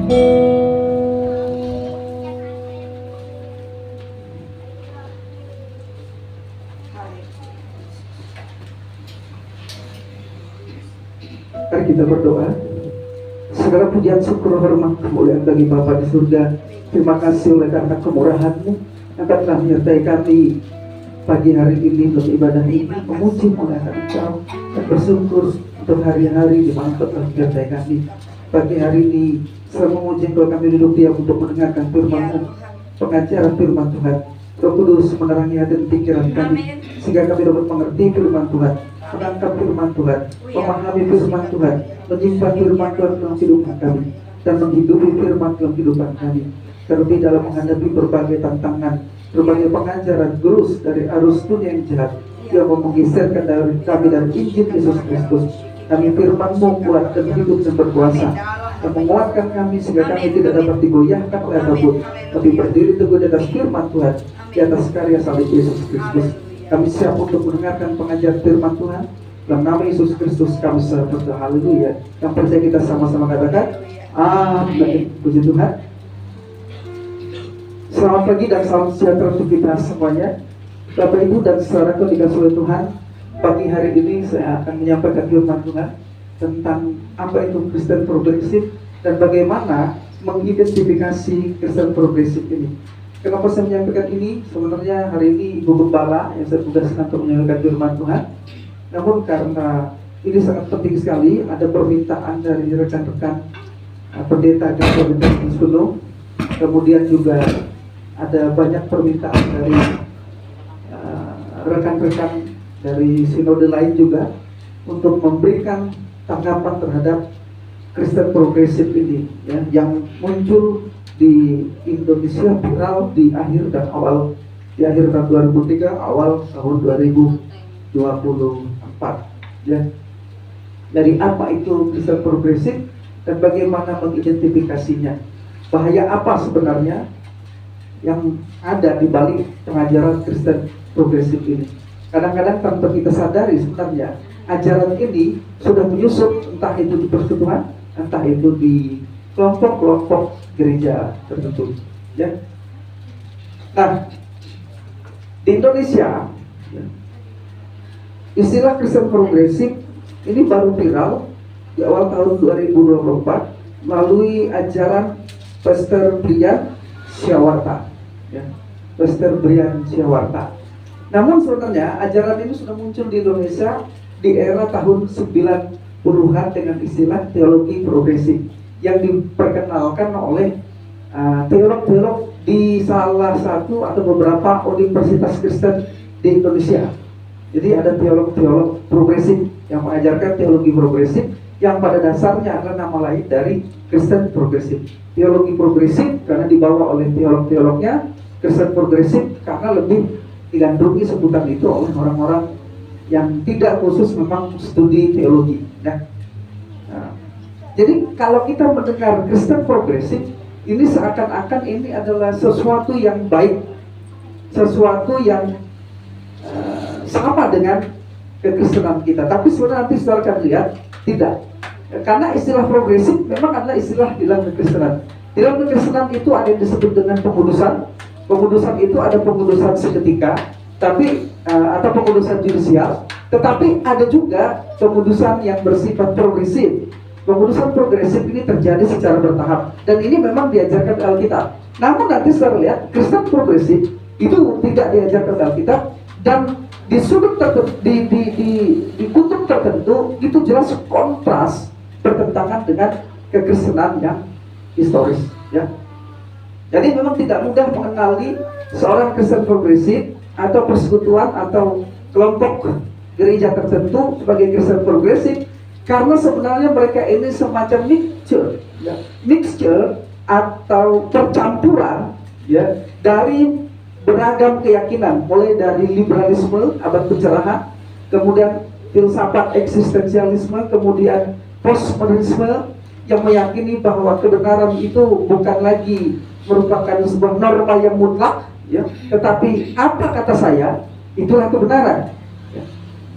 Mari kita berdoa. Segala pujian, syukur, hormat, kemuliaan bagi Bapa di surga. Terima kasih oleh karena kemurahan-Mu Engkau telah menyertai kami pagi hari ini untuk ibadah ini, memuji muliakan Engkau dan bersyukur untuk hari-hari di mana Engkau telah menyertai kami. Pagi hari ini selalu memuji Engkau, kami duduk diam untuk mendengarkan firman-Mu, pengajaran firman Tuhan. Roh Kudus menerangi hati dan pikiran kami sehingga kami dapat mengerti firman Tuhan, menangkap firman Tuhan, memahami firman Tuhan, menyimpan firman Tuhan dalam kehidupan kami, dan menghidupi firman dalam kehidupan kami. Terlebih dalam menghadapi berbagai tantangan, berbagai pengajaran gurus dari arus dunia yang jahat yang mau menggeserkan dari kami dari Injil Yesus Kristus. Kami firman-Mu kuat dan hidup dan berkuasa, yang menguatkan kami sehingga kami tidak dapat digoyahkan oleh apapun, tapi berdiri teguh di atas firman Tuhan, di atas karya salib Yesus Kristus. Kami siap untuk mendengarkan pengajaran firman Tuhan. Dalam nama Yesus Kristus kami berdoa, haleluya. Yang percaya kita sama-sama katakan amin. Puji Tuhan. Selamat pagi dan salam sejahtera untuk kita semuanya. Bapak Ibu dan saudaraku dikasihi oleh Tuhan, pagi hari ini saya akan menyampaikan firman Tuhan tentang apa itu Kristen progresif dan bagaimana mengidentifikasi Kristen progresif ini. Kenapa saya menyampaikan ini? Sebenarnya hari ini Ibu Gembala yang saya tugaskan untuk menyampaikan firman Tuhan. Namun karena ini sangat penting sekali, ada permintaan dari rekan-rekan pendeta Gereja Solo, kemudian juga ada banyak permintaan dari rekan-rekan dari sinode lain juga untuk memberikan tanggapan terhadap Kristen progresif ini, ya, yang muncul di Indonesia viral di akhir tahun 2003, awal tahun 2024. Ya. Dari apa itu Kristen progresif dan bagaimana mengidentifikasinya? Bahaya apa sebenarnya yang ada di balik pengajaran Kristen progresif ini? Kadang-kadang tanpa kita sadari sebenarnya ajaran ini sudah menyusup, entah itu di persekutuan, entah itu di kelompok-kelompok gereja tertentu. Ya. Nah, di Indonesia, ya, istilah Kristen progresif ini baru viral di awal tahun 2024 melalui ajaran Pastor Brian Syawarta, ya, Pastor Brian Syawarta. Namun sebenarnya ajaran ini sudah muncul di Indonesia di era tahun 90-an dengan istilah teologi progresif yang diperkenalkan oleh teolog-teolog di salah satu atau beberapa universitas Kristen di Indonesia. Jadi ada teolog-teolog progresif yang mengajarkan teologi progresif yang pada dasarnya adalah nama lain dari Kristen progresif. Teologi progresif karena dibawa oleh teolog-teolognya, Kristen progresif karena lebih digandrungi sebutan itu oleh orang-orang yang tidak khusus memang studi teologi. Nah, jadi kalau kita mendengar Kristen progresif, ini seakan-akan ini adalah sesuatu yang baik, sesuatu yang sama dengan kekristenan kita. Tapi sebenarnya nanti saudara akan lihat tidak. Karena istilah progresif memang adalah istilah di dalam kekristenan. Di dalam kekristenan itu ada yang disebut dengan pengudusan. Pengudusan itu ada pengudusan seketika, tapi atau pengudusan judisial. Tetapi ada juga pengudusan yang bersifat progresif. Pengudusan progresif ini terjadi secara bertahap, dan ini memang diajarkan di Alkitab. Namun nanti saudara lihat Kristen progresif itu tidak diajarkan di Alkitab, dan di sudut tertentu, di kutub tertentu itu jelas kontras, bertentangan dengan kekristenan yang historis, ya. Jadi memang tidak mudah mengenali seorang Kristen progresif atau persekutuan atau kelompok gereja tertentu sebagai Kristen progresif, karena sebenarnya mereka ini semacam mixture, ya, mixture atau percampuran, ya, dari beragam keyakinan, mulai dari liberalisme, abad pencerahan, kemudian filsafat eksistensialisme, kemudian postmodernisme yang meyakini bahwa kebenaran itu bukan lagi merupakan sebuah norma yang mutlak, ya, tetapi apa kata saya itulah kebenaran, ya.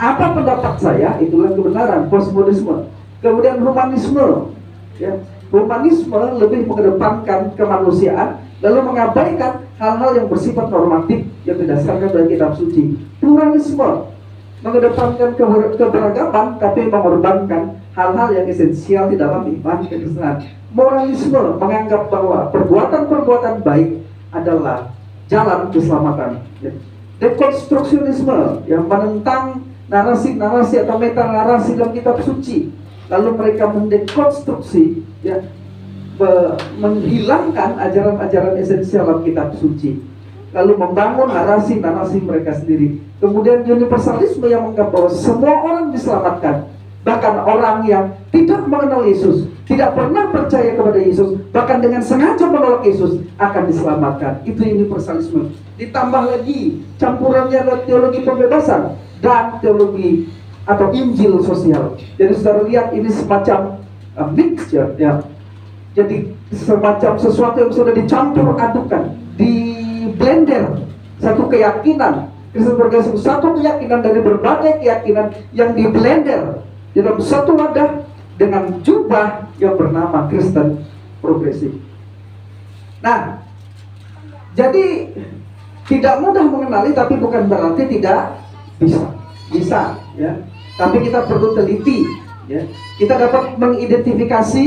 Apa pendapat saya itulah kebenaran, postmodernisme. Kemudian humanisme, ya, Humanisme lebih mengedepankan kemanusiaan, lalu mengabaikan hal-hal yang bersifat normatif yang didasarkan dari kitab suci. Pluralisme mengedepankan keberagaman, tapi mengorbankan hal-hal yang esensial di dalam iman kekristenan. Moralisme menganggap bahwa perbuatan-perbuatan baik adalah jalan keselamatan. Dekonstruksionisme yang menentang narasi-narasi atau meta-narasi dalam kitab suci, lalu mereka mendekonstruksi, ya, menghilangkan ajaran-ajaran esensial dalam kitab suci, lalu membangun narasi-narasi mereka sendiri. Kemudian universalisme yang menganggap bahwa semua orang diselamatkan, bahkan orang yang tidak mengenal Yesus, tidak pernah percaya kepada Yesus, bahkan dengan sengaja menolak Yesus, akan diselamatkan. Itu universalisme. Ditambah lagi campurannya adalah teologi pembebasan dan teologi atau Injil sosial. Jadi saudara lihat ini semacam mixture, ya. Jadi semacam sesuatu yang sudah dicampur adukan, di blender. Satu keyakinan Kristen progresif, satu keyakinan dari berbagai keyakinan yang di blender dalam satu wadah dengan jubah yang bernama Kristen progresif. Nah, jadi tidak mudah mengenali, tapi bukan berarti tidak bisa, ya. Tapi kita perlu teliti, ya. Kita dapat mengidentifikasi,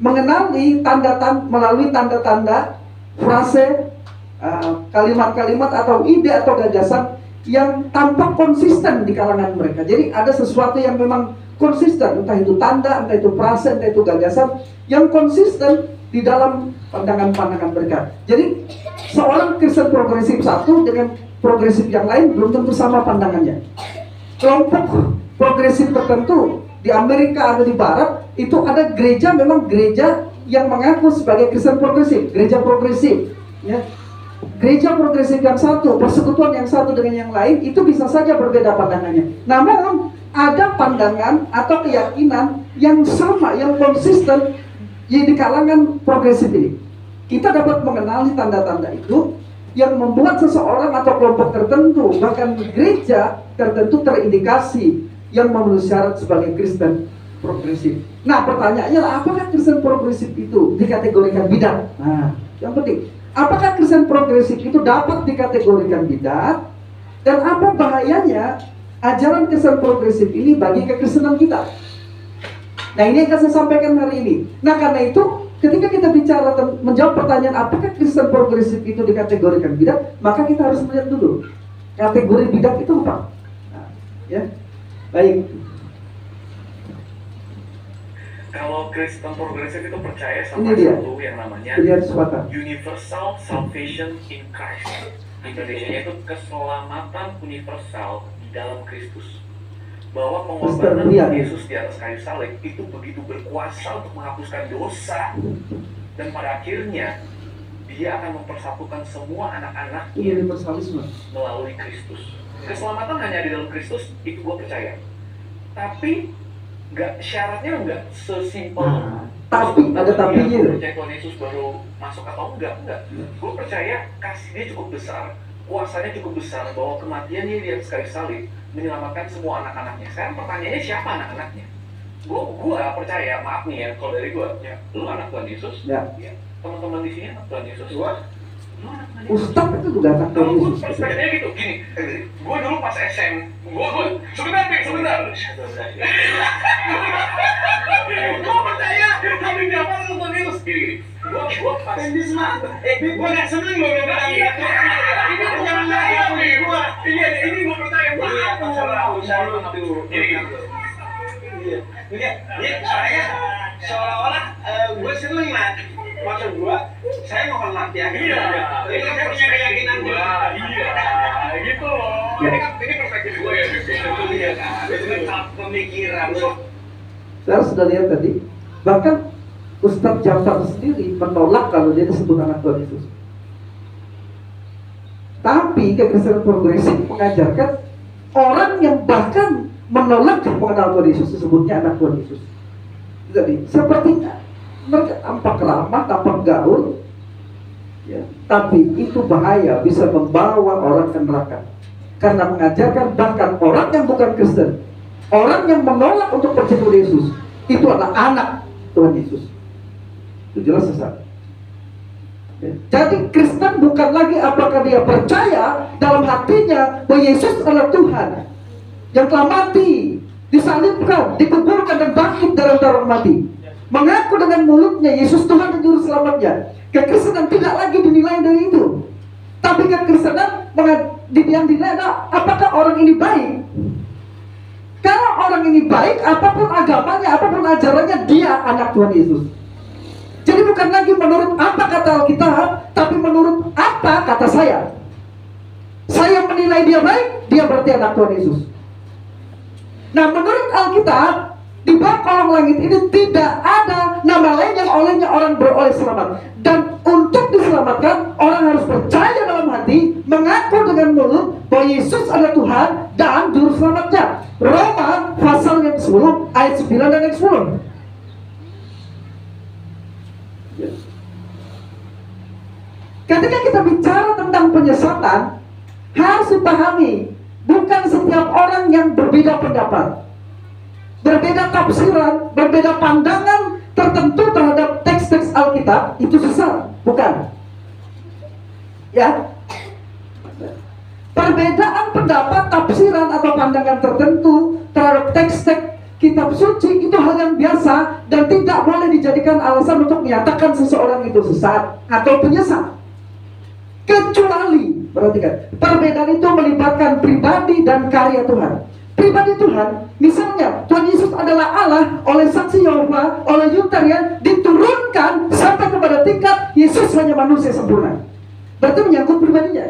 mengenali tanda-tanda melalui tanda-tanda, frase, kalimat-kalimat atau ide atau gagasan yang tampak konsisten di kalangan mereka. Jadi ada sesuatu yang memang konsisten, entah itu tanda, entah itu frase, entah itu gagasan yang konsisten di dalam pandangan-pandangan mereka. Jadi seorang Kristen progresif satu dengan progresif yang lain belum tentu sama pandangannya. Kelompok progresif tertentu di Amerika atau di Barat itu ada gereja, memang gereja yang mengaku sebagai Kristen progresif, gereja progresif, ya. Gereja progresif yang satu, persekutuan yang satu dengan yang lain itu bisa saja berbeda pandangannya. Namun ada pandangan atau keyakinan yang sama, yang konsisten di kalangan progresif ini. Kita dapat mengenali tanda-tanda itu yang membuat seseorang atau kelompok tertentu, bahkan gereja tertentu terindikasi yang memenuhi syarat sebagai Kristen progresif. Nah, pertanyaannya, apakah Kristen progresif itu dikategorikan bidat? Nah, yang penting, apakah Kristen progresif itu dapat dikategorikan bidat? Dan apa bahayanya ajaran Kristen progresif ini bagi kekristenan kita? Nah, ini yang akan saya sampaikan hari ini. Nah, karena itu, ketika kita bicara menjawab pertanyaan apakah Kristen progresif itu dikategorikan bidat, maka kita harus melihat dulu kategori bidat itu apa. Nah, ya, baik. Kalau Kristen progresif itu percaya sama satu yang namanya universal salvation in Christ. Indonesia itu keselamatan universal di dalam Kristus. Bahwa pengorbanan Yesus di atas kayu salib itu begitu berkuasa untuk menghapuskan dosa, dan pada akhirnya dia akan mempersatukan semua anak-anaknya melalui Kristus. Keselamatan hanya di dalam Kristus, itu gue percaya. Tapi syaratnya nggak sesimpel. Tapi ada tapinya. Percaya Tuhan Yesus baru masuk atau enggak. Gue percaya kasih dia cukup besar, kuasanya cukup besar, bahwa kematiannya di atas kayu salib menyelamatkan semua anak-anaknya. Sekarang pertanyaannya siapa anak-anaknya? Gue percaya, maaf nih ya, kalau dari gue, ya, lu anak Tuhan Yesus, ya. Teman-teman di sini anak Tuhan Yesus, lu anak Tuhan Yesus. Ustaz itu juga anak Tuhan Yesus. Gue perspektifnya gitu, gini, gue dulu pas SM, gue sebentar. Gue percaya, tapi siapa anak Tuhan Yesus? Gini, gue pas gue gak seneng gue bilang gitu. Ini jangan lagi nih, ini gue percaya, gue Ini saya seolah-olah gue seneng lah. Maksud gue, saya menghormati ya. Iya. Ini saya punya keyakinan gue. Iya. Gitu loh. Ini perspektif gue ya. Iya kan. Itu pemikiran. Saya sudah lihat tadi. Bahkan Ustadz Jafar sendiri menolak kalau dia disebut anak Tuhan Yesus. Tapi kekristenan progresif mengajarkan orang yang bahkan menolak mengenal Tuhan Yesus disebutnya anak Tuhan Yesus. Jadi sepertinya mereka tampak ramah, tampak gaul, ya, tapi itu bahaya, bisa membawa orang ke neraka. Karena mengajarkan bahkan orang yang bukan Kristen, orang yang menolak untuk percaya Yesus, itu adalah anak Tuhan Yesus. Itu jelas sesat. Jadi Kristen bukan lagi apakah dia percaya dalam hatinya bahwa Yesus adalah Tuhan yang telah mati, disalibkan, dikuburkan dan bangkit dari antara orang mati, mengaku dengan mulutnya Yesus Tuhan dan Juru Selamatnya. Kekristenan tidak lagi dinilai dari itu, tapi kekristenan yang dinilai adalah apakah orang ini baik. Kalau orang ini baik, apapun agamanya, apapun ajarannya, dia anak Tuhan Yesus. Jadi bukan lagi menurut apa kata Alkitab, tapi menurut apa kata saya. Saya menilai dia baik, dia berarti anak Tuhan Yesus. Nah, menurut Alkitab, di bawah kolong langit ini tidak ada nama lain yang olehnya orang beroleh selamat. Dan untuk diselamatkan, orang harus percaya dalam hati, mengaku dengan mulut bahwa Yesus adalah Tuhan dan Juru Selamatnya. Roma pasal yang 10 ayat 9 dan ayat 10. Ketika kita bicara tentang penyesatan, harus dipahami, bukan setiap orang yang berbeda pendapat, berbeda tafsiran, berbeda pandangan tertentu terhadap teks-teks Alkitab itu sesat, bukan. Ya, perbedaan pendapat, tafsiran atau pandangan tertentu terhadap teks-teks kitab suci itu hal yang biasa dan tidak boleh dijadikan alasan untuk menyatakan seseorang itu sesat atau penyesat. Kecuali, perhatikan, perbedaan itu melibatkan pribadi dan karya Tuhan. Pribadi Tuhan, misalnya Tuhan Yesus adalah Allah, oleh saksi Yehova, oleh Unitarian diturunkan sampai kepada tingkat Yesus hanya manusia sempurna. Berarti menyangkut pribadinya.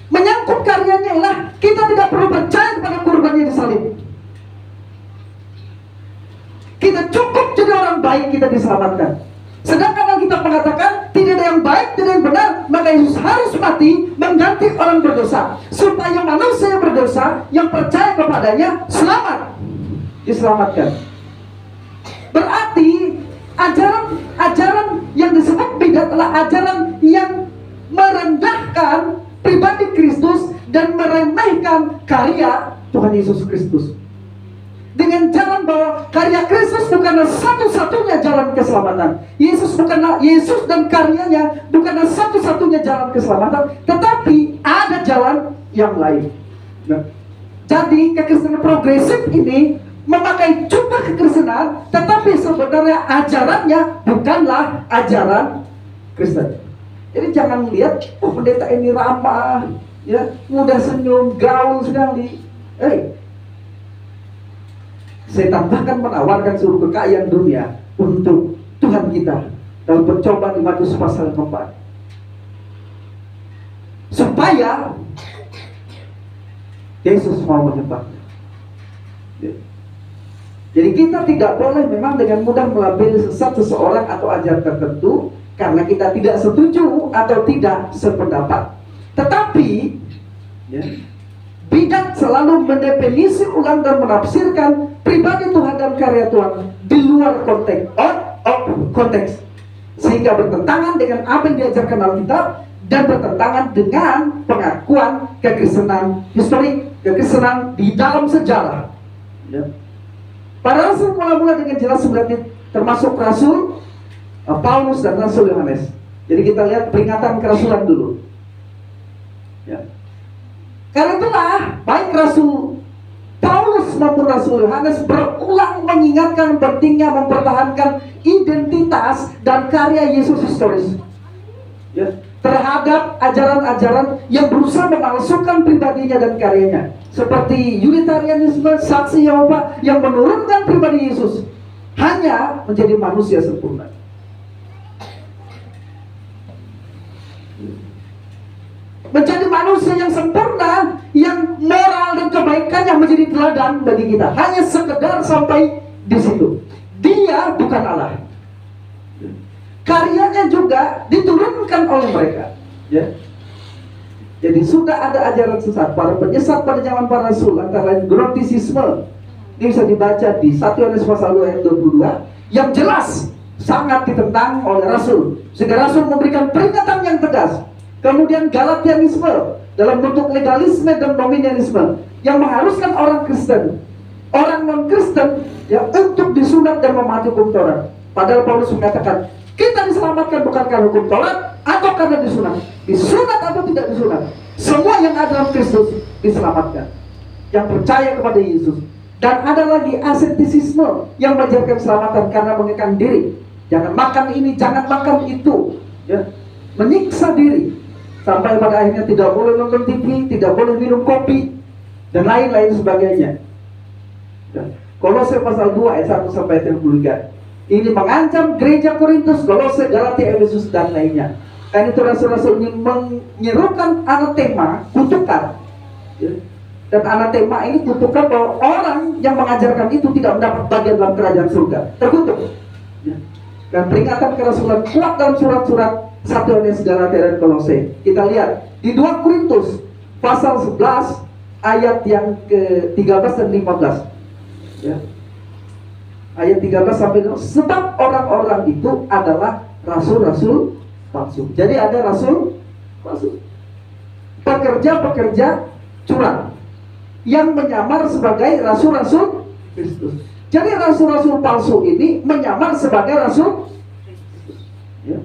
Menyangkut karyanya ialah kita tidak perlu percaya kepada kurbannya disalib. Kita cukup jadi orang baik, kita diselamatkan. Sedangkan Alkitab mengatakan tidak ada yang baik, tidak ada yang benar, maka Yesus harus mati mengganti orang berdosa, supaya manusia yang berdosa yang percaya kepadanya selamat, diselamatkan. Berarti ajaran yang disebut bidat adalah ajaran yang merendahkan pribadi Kristus dan meremehkan karya Tuhan Yesus Kristus. Dengan jalan bahwa karya Kristus bukanlah satu-satunya jalan keselamatan. Yesus dan karyanya bukanlah satu-satunya jalan keselamatan, tetapi ada jalan yang lain. Nah, jadi kekristenan progresif ini memakai jubah kekristenan, tetapi sebenarnya ajarannya bukanlah ajaran Kristen. Jadi jangan lihat, oh pendeta ini ramah, ya, mudah senyum, gaul sekali. Saya tambahkan menawarkan seluruh kekayaan dunia untuk Tuhan kita dalam percobaan di Matius pasal 4, supaya Yesus mau menyembahnya. Jadi kita tidak boleh memang dengan mudah melabeli sesat seseorang atau ajaran tertentu karena kita tidak setuju atau tidak sependapat. Tetapi bidat selalu mendefinisi ulang dan menafsirkan pribadi Tuhan dan karya Tuhan di luar konteks, out of konteks, sehingga bertentangan dengan apa yang diajarkan Alkitab dan bertentangan dengan pengakuan kekristenan historik, kekristenan di dalam sejarah. Para rasul mula-mula dengan jelas berarti termasuk rasul Paulus dan rasul Yohanes. Jadi kita lihat peringatan kerasulan dulu. Karena itulah baik Rasul Paulus maupun Rasul Yohanes berulang mengingatkan pentingnya mempertahankan identitas dan karya Yesus historis terhadap ajaran-ajaran yang berusaha memalsukan pribadinya dan karyanya, seperti Unitarianisme, saksi Yehova yang menurunkan pribadi Yesus hanya menjadi manusia sempurna. Menjadi manusia yang sempurna, yang moral dan kebaikannya menjadi teladan bagi kita. Hanya sekedar sampai di situ. Dia bukan Allah. Karyanya juga diturunkan oleh mereka. Jadi sudah ada ajaran sesat, para penyesat pada zaman para rasul, antara lain gnostisisme. Ini bisa dibaca di 1 Yohanes pasal 2 ayat 22, yang jelas sangat ditentang oleh rasul. Sehingga rasul memberikan peringatan yang tegas. Kemudian Galatianisme dalam bentuk legalisme dan nominalisme yang mengharuskan orang Kristen, orang non-Kristen untuk disunat dan mematuhi hukum Taurat. Padahal Paulus mengatakan Kita diselamatkan bukan karena hukum Taurat atau karena disunat. Disunat atau tidak disunat, semua yang ada dalam Kristus diselamatkan. Yang percaya kepada Yesus. Dan ada lagi ascetisisme yang mengajarkan keselamatan karena mengekang diri. Jangan makan ini, jangan makan itu, ya. Menyiksa diri sampai pada akhirnya tidak boleh nonton TV, tidak boleh minum kopi, dan lain-lain sebagainya. Kolose pasal 2 ayat 1 sampai 33. Ini mengancam gereja Korintus, Kolose, Galatia, Efesus, dan lainnya. Karena itu rasul-rasul ini menyerukan anatema, kutukan, ya. Dan anatema ini kutukan bahwa orang yang mengajarkan itu tidak mendapat bagian dalam kerajaan surga, terkutuk, ya. Dan peringatan kerasulan kuat dalam surat-surat 1 Yohanes, Galatia, dan Kolose. Kita lihat di 2 Korintus pasal 11 ayat yang ke-13 dan 15, ya. Ayat 13 sampai 20. Sebab orang-orang itu adalah rasul-rasul palsu. Jadi ada rasul palsu, pekerja-pekerja curang yang menyamar sebagai rasul-rasul Kristus. Jadi rasul-rasul palsu ini menyamar sebagai rasul Kristus, ya.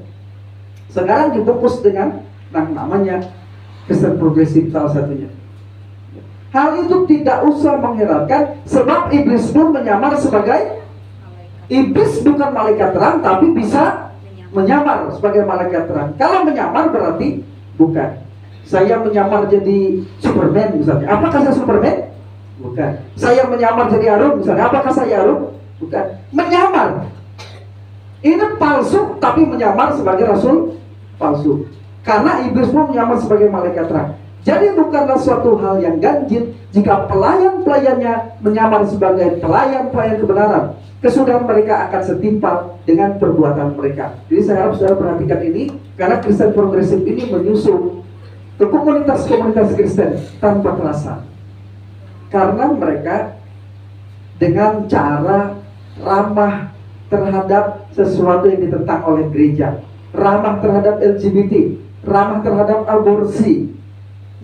Sekarang dibungkus dengan namanya Kristen progresif salah satunya. Hal itu tidak usah mengherankan, sebab iblis pun menyamar sebagai iblis, bukan malaikat terang, tapi bisa menyamar sebagai malaikat terang. Kalau menyamar berarti bukan. Saya menyamar jadi Superman misalnya. Apakah saya Superman? Bukan. Saya menyamar jadi Harun misalnya. Apakah saya Harun? Bukan. Menyamar. Ini palsu tapi menyamar sebagai rasul palsu. Karena iblis pun menyamar sebagai malaikat terang. Jadi bukanlah suatu hal yang ganjil jika pelayan-pelayannya menyamar sebagai pelayan-pelayan kebenaran. Kesudahan mereka akan setimpal dengan perbuatan mereka. Jadi saya harap saudara perhatikan ini, karena Kristen progresif ini menyusul ke komunitas-komunitas Kristen tanpa terasa. Karena mereka dengan cara ramah terhadap sesuatu yang ditentang oleh gereja, ramah terhadap LGBT, ramah terhadap aborsi,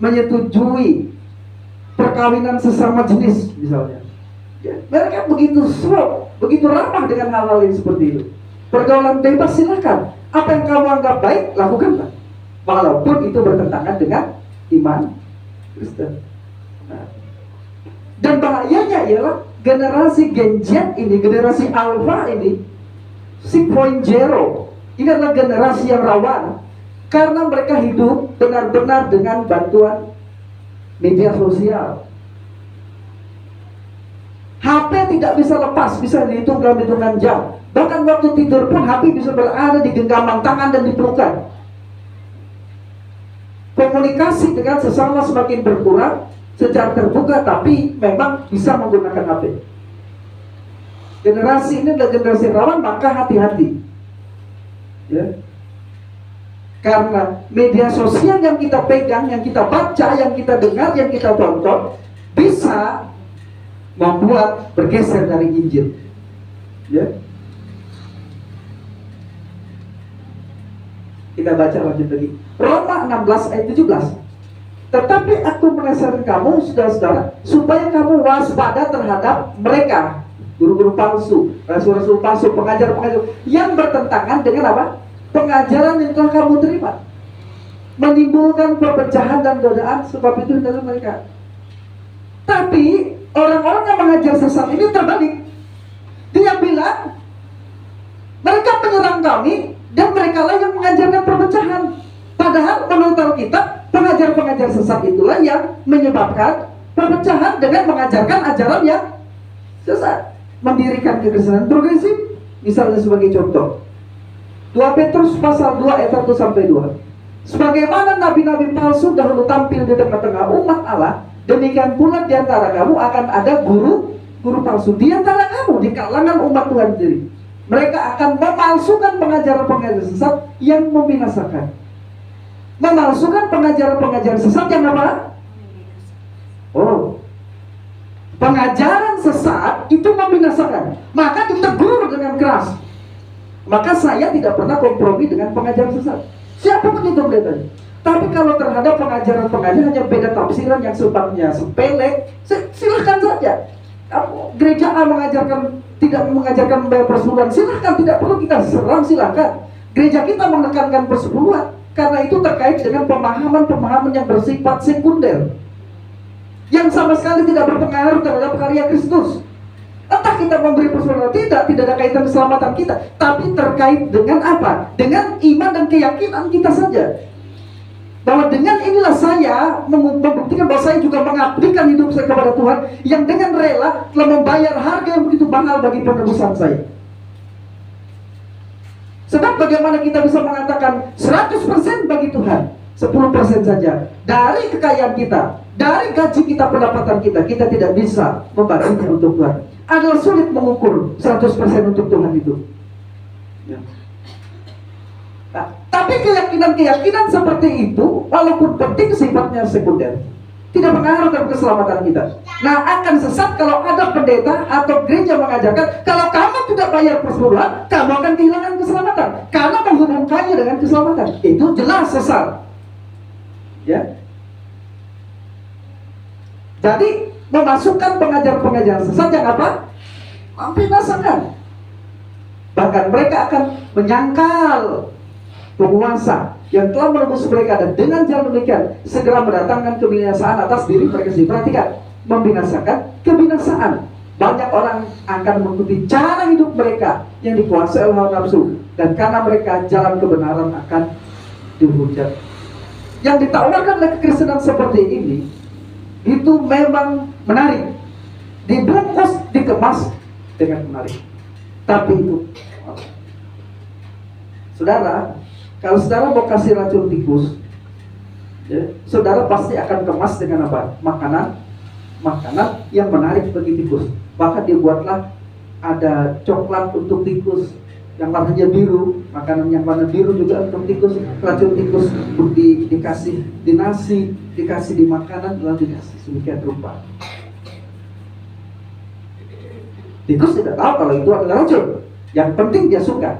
menyetujui perkawinan sesama jenis misalnya, ya, mereka begitu begitu ramah dengan hal-hal yang seperti itu. Pergaulan bebas silakan, apa yang kamu anggap baik lakukanlah, walaupun itu bertentangan dengan iman Kristen. Nah, dan bahayanya ialah generasi Gen Z ini, generasi Alpha ini 6.0, ini adalah generasi yang rawan karena mereka hidup benar-benar dengan bantuan media sosial. HP tidak bisa lepas, bisa dihitung dalam hitungan jam. Bahkan waktu tidur pun HP bisa berada di genggaman tangan dan dipelukan. Komunikasi dengan sesama semakin berkurang secara terbuka, tapi memang bisa menggunakan HP. Generasi ini adalah generasi rawan, maka hati-hati, ya. Karena media sosial yang kita pegang, yang kita baca, yang kita dengar, yang kita tonton bisa membuat bergeser dari Injil, ya. Kita baca lanjut lagi Roma 16 ayat 17. Tetapi aku menasihati kamu saudara-saudara, supaya kamu waspada terhadap mereka, guru-guru palsu, rasul-rasul palsu, pengajar-pengajar yang bertentangan dengan apa? Pengajaran yang telah kamu terima, menimbulkan perpecahan dan godaan, sebab itu dari mereka. Tapi orang-orang yang mengajar sesat ini terbalik. Dia bilang mereka menyerang kami dan mereka lah yang mengajarkan perpecahan. Padahal menurut Alkitab, pengajar-pengajar sesat itulah yang menyebabkan perpecahan dengan mengajarkan ajaran yang sesat, mendirikan kekristenan progresif. Misalnya sebagai contoh 2 Petrus pasal 2 ayat 1 sampai 2. Sebagaimana nabi-nabi palsu dahulu tampil di tengah-tengah umat Allah, demikian pula di antara kamu akan ada guru palsu di antara kamu, di kalangan umat Tuhan sendiri. Mereka akan memalsukan pengajaran-pengajaran sesat yang membinasakan. Memalsukan pengajaran-pengajaran sesat yang apa? Oh, pengajaran sesat itu membinasakan, maka ditegur dengan keras. Maka saya tidak pernah kompromi dengan pengajaran sesat, siapapun itu beritanya. Tapi kalau terhadap pengajaran-pengajaran hanya beda tafsiran yang sifatnya sepele, silahkan saja. Gereja A mengajarkan tidak mengajarkan membayar persuluhan, silahkan, tidak perlu kita serang, silahkan. Gereja kita menekankan persepuluhan karena itu terkait dengan pemahaman-pemahaman yang bersifat sekunder, yang sama sekali tidak berpengaruh terhadap karya Kristus. Entah kita memberi persepuluhan tidak ada kaitan keselamatan kita, tapi terkait dengan apa? Dengan iman dan keyakinan kita saja. Bahwa dengan inilah saya membuktikan bahwa saya juga mengabdikan hidup saya kepada Tuhan, yang dengan rela telah membayar harga yang begitu mahal bagi penebusan saya. Sebab bagaimana kita bisa mengatakan 100% bagi Tuhan, 10% saja dari kekayaan kita, dari gaji kita, pendapatan kita tidak bisa membaginya untuk Tuhan. Adalah sulit mengukur 100% untuk Tuhan itu. Ya. Nah, tapi keyakinan seperti itu, walaupun penting sifatnya sekunder, tidak mengaruh terhadap keselamatan kita. Nah, akan sesat kalau ada pendeta atau gereja mengajarkan kalau kamu tidak bayar persepuluhan, kamu akan kehilangan keselamatan karena menghubungkannya dengan keselamatan. Itu jelas sesat. Ya. Jadi memasukkan pengajaran-pengajaran sesat yang apa? Membinasakan. Bahkan mereka akan menyangkal penguasa yang telah menembus mereka, dan dengan cara demikian segera mendatangkan kebinasaan atas diri mereka sendiri. Perhatikan, membinasakan kebinasaan. Banyak orang akan mengikuti cara hidup mereka yang dikuasai oleh hawa nafsu, dan karena mereka jalan kebenaran akan dihujat. Yang ditawarkan oleh kekristenan seperti ini itu memang menarik, dibungkus, dikemas dengan menarik. Tapi itu, saudara, kalau saudara mau kasih racun tikus, ya, saudara pasti akan kemas dengan apa? Makanan yang menarik bagi tikus. Bahkan dibuatlah ada coklat untuk tikus yang warnanya biru, makanan yang warna biru juga untuk tikus, racun tikus dikasih di nasi, dikasih di makanan, lalu dikasih sedemikian rupa. Tikus tidak tahu kalau itu adalah racun. Yang penting dia suka.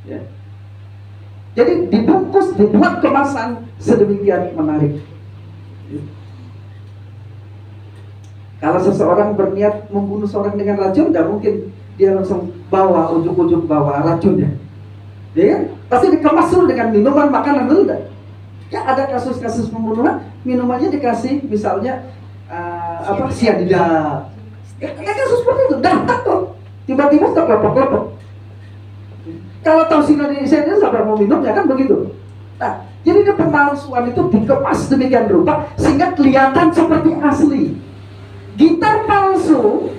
Ya. Jadi dibungkus, dibuat kemasan sedemikian menarik. Kalau seseorang berniat membunuh seorang dengan racun, tidak mungkin dia langsung bawa ujuk-ujuk bawa racunnya. Ya kan? Pasti dikemas dulu dengan minuman, makanan dulu. Ya, ada kasus-kasus pembunuhan, minumannya dikasih misalnya sianida. Ya, kasus seperti itu, datang kok. Tiba-tiba sudah kelompok-kelompok. Kalau tahu sianida sampai mau minum, ya kan begitu. Nah, jadi pemalsuan itu dikemas demikian rupa sehingga kelihatan seperti asli. Gitar palsu,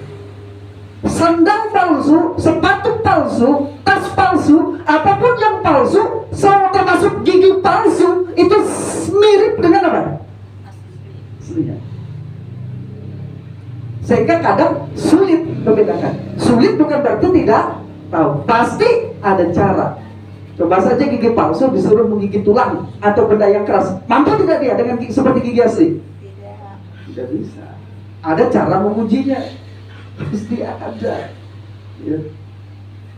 sandal palsu, sepatu palsu, tas palsu, apapun yang palsu, termasuk gigi palsu, itu mirip dengan apa? Aslinya. Sehingga kadang sulit membedakan. Sulit bukan berarti tidak tahu. Pasti ada cara. Coba saja gigi palsu disuruh menggigit tulang atau benda yang keras, mampu tidak dia dengan seperti gigi asli? Tidak bisa. Ada cara mengujinya. Pasti ada. Ya.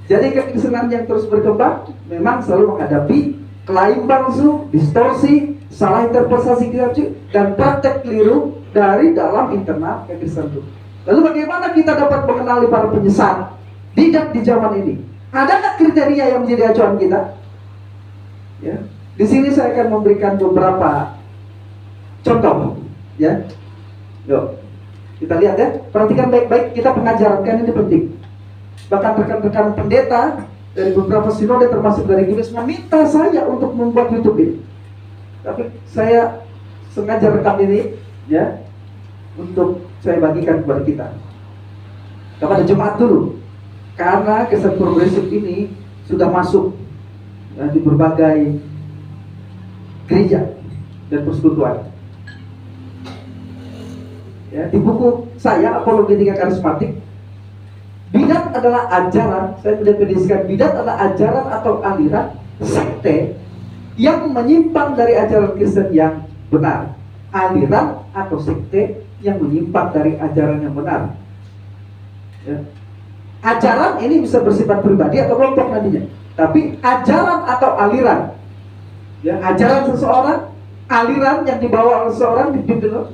Jadi kekristenan yang terus berkembang memang selalu menghadapi klaim palsu, distorsi, salah interpretasi kreatif, dan praktek keliru dari dalam internal kekristenan itu. Lalu bagaimana kita dapat mengenali para penyesat bidat di zaman ini? Adakah kriteria yang menjadi acuan kita? Ya. Di sini saya akan memberikan beberapa contoh. Ya. Yuk. Kita lihat ya, perhatikan baik-baik, kita pengajaran kan ini penting. Bahkan rekan-rekan pendeta dari beberapa sinode termasuk dari Giles meminta saya untuk membuat YouTube ini. Tapi saya sengaja rekam ini ya untuk saya bagikan kepada kita, kepada jemaat dulu. Karena kesan progresif ini sudah masuk ya, di berbagai gereja dan persekutuan. Ya, di buku saya Apologetika Karismatik, bidat adalah ajaran, saya mendefinisikan bidat adalah ajaran atau aliran sekte yang menyimpang dari ajaran Kristen yang benar. Aliran atau sekte yang menyimpang dari ajaran yang benar. Ya. Ajaran ini bisa bersifat pribadi atau kelompok nantinya. Tapi ajaran atau aliran, ya, ajaran seseorang, aliran yang dibawa oleh seseorang dipimpin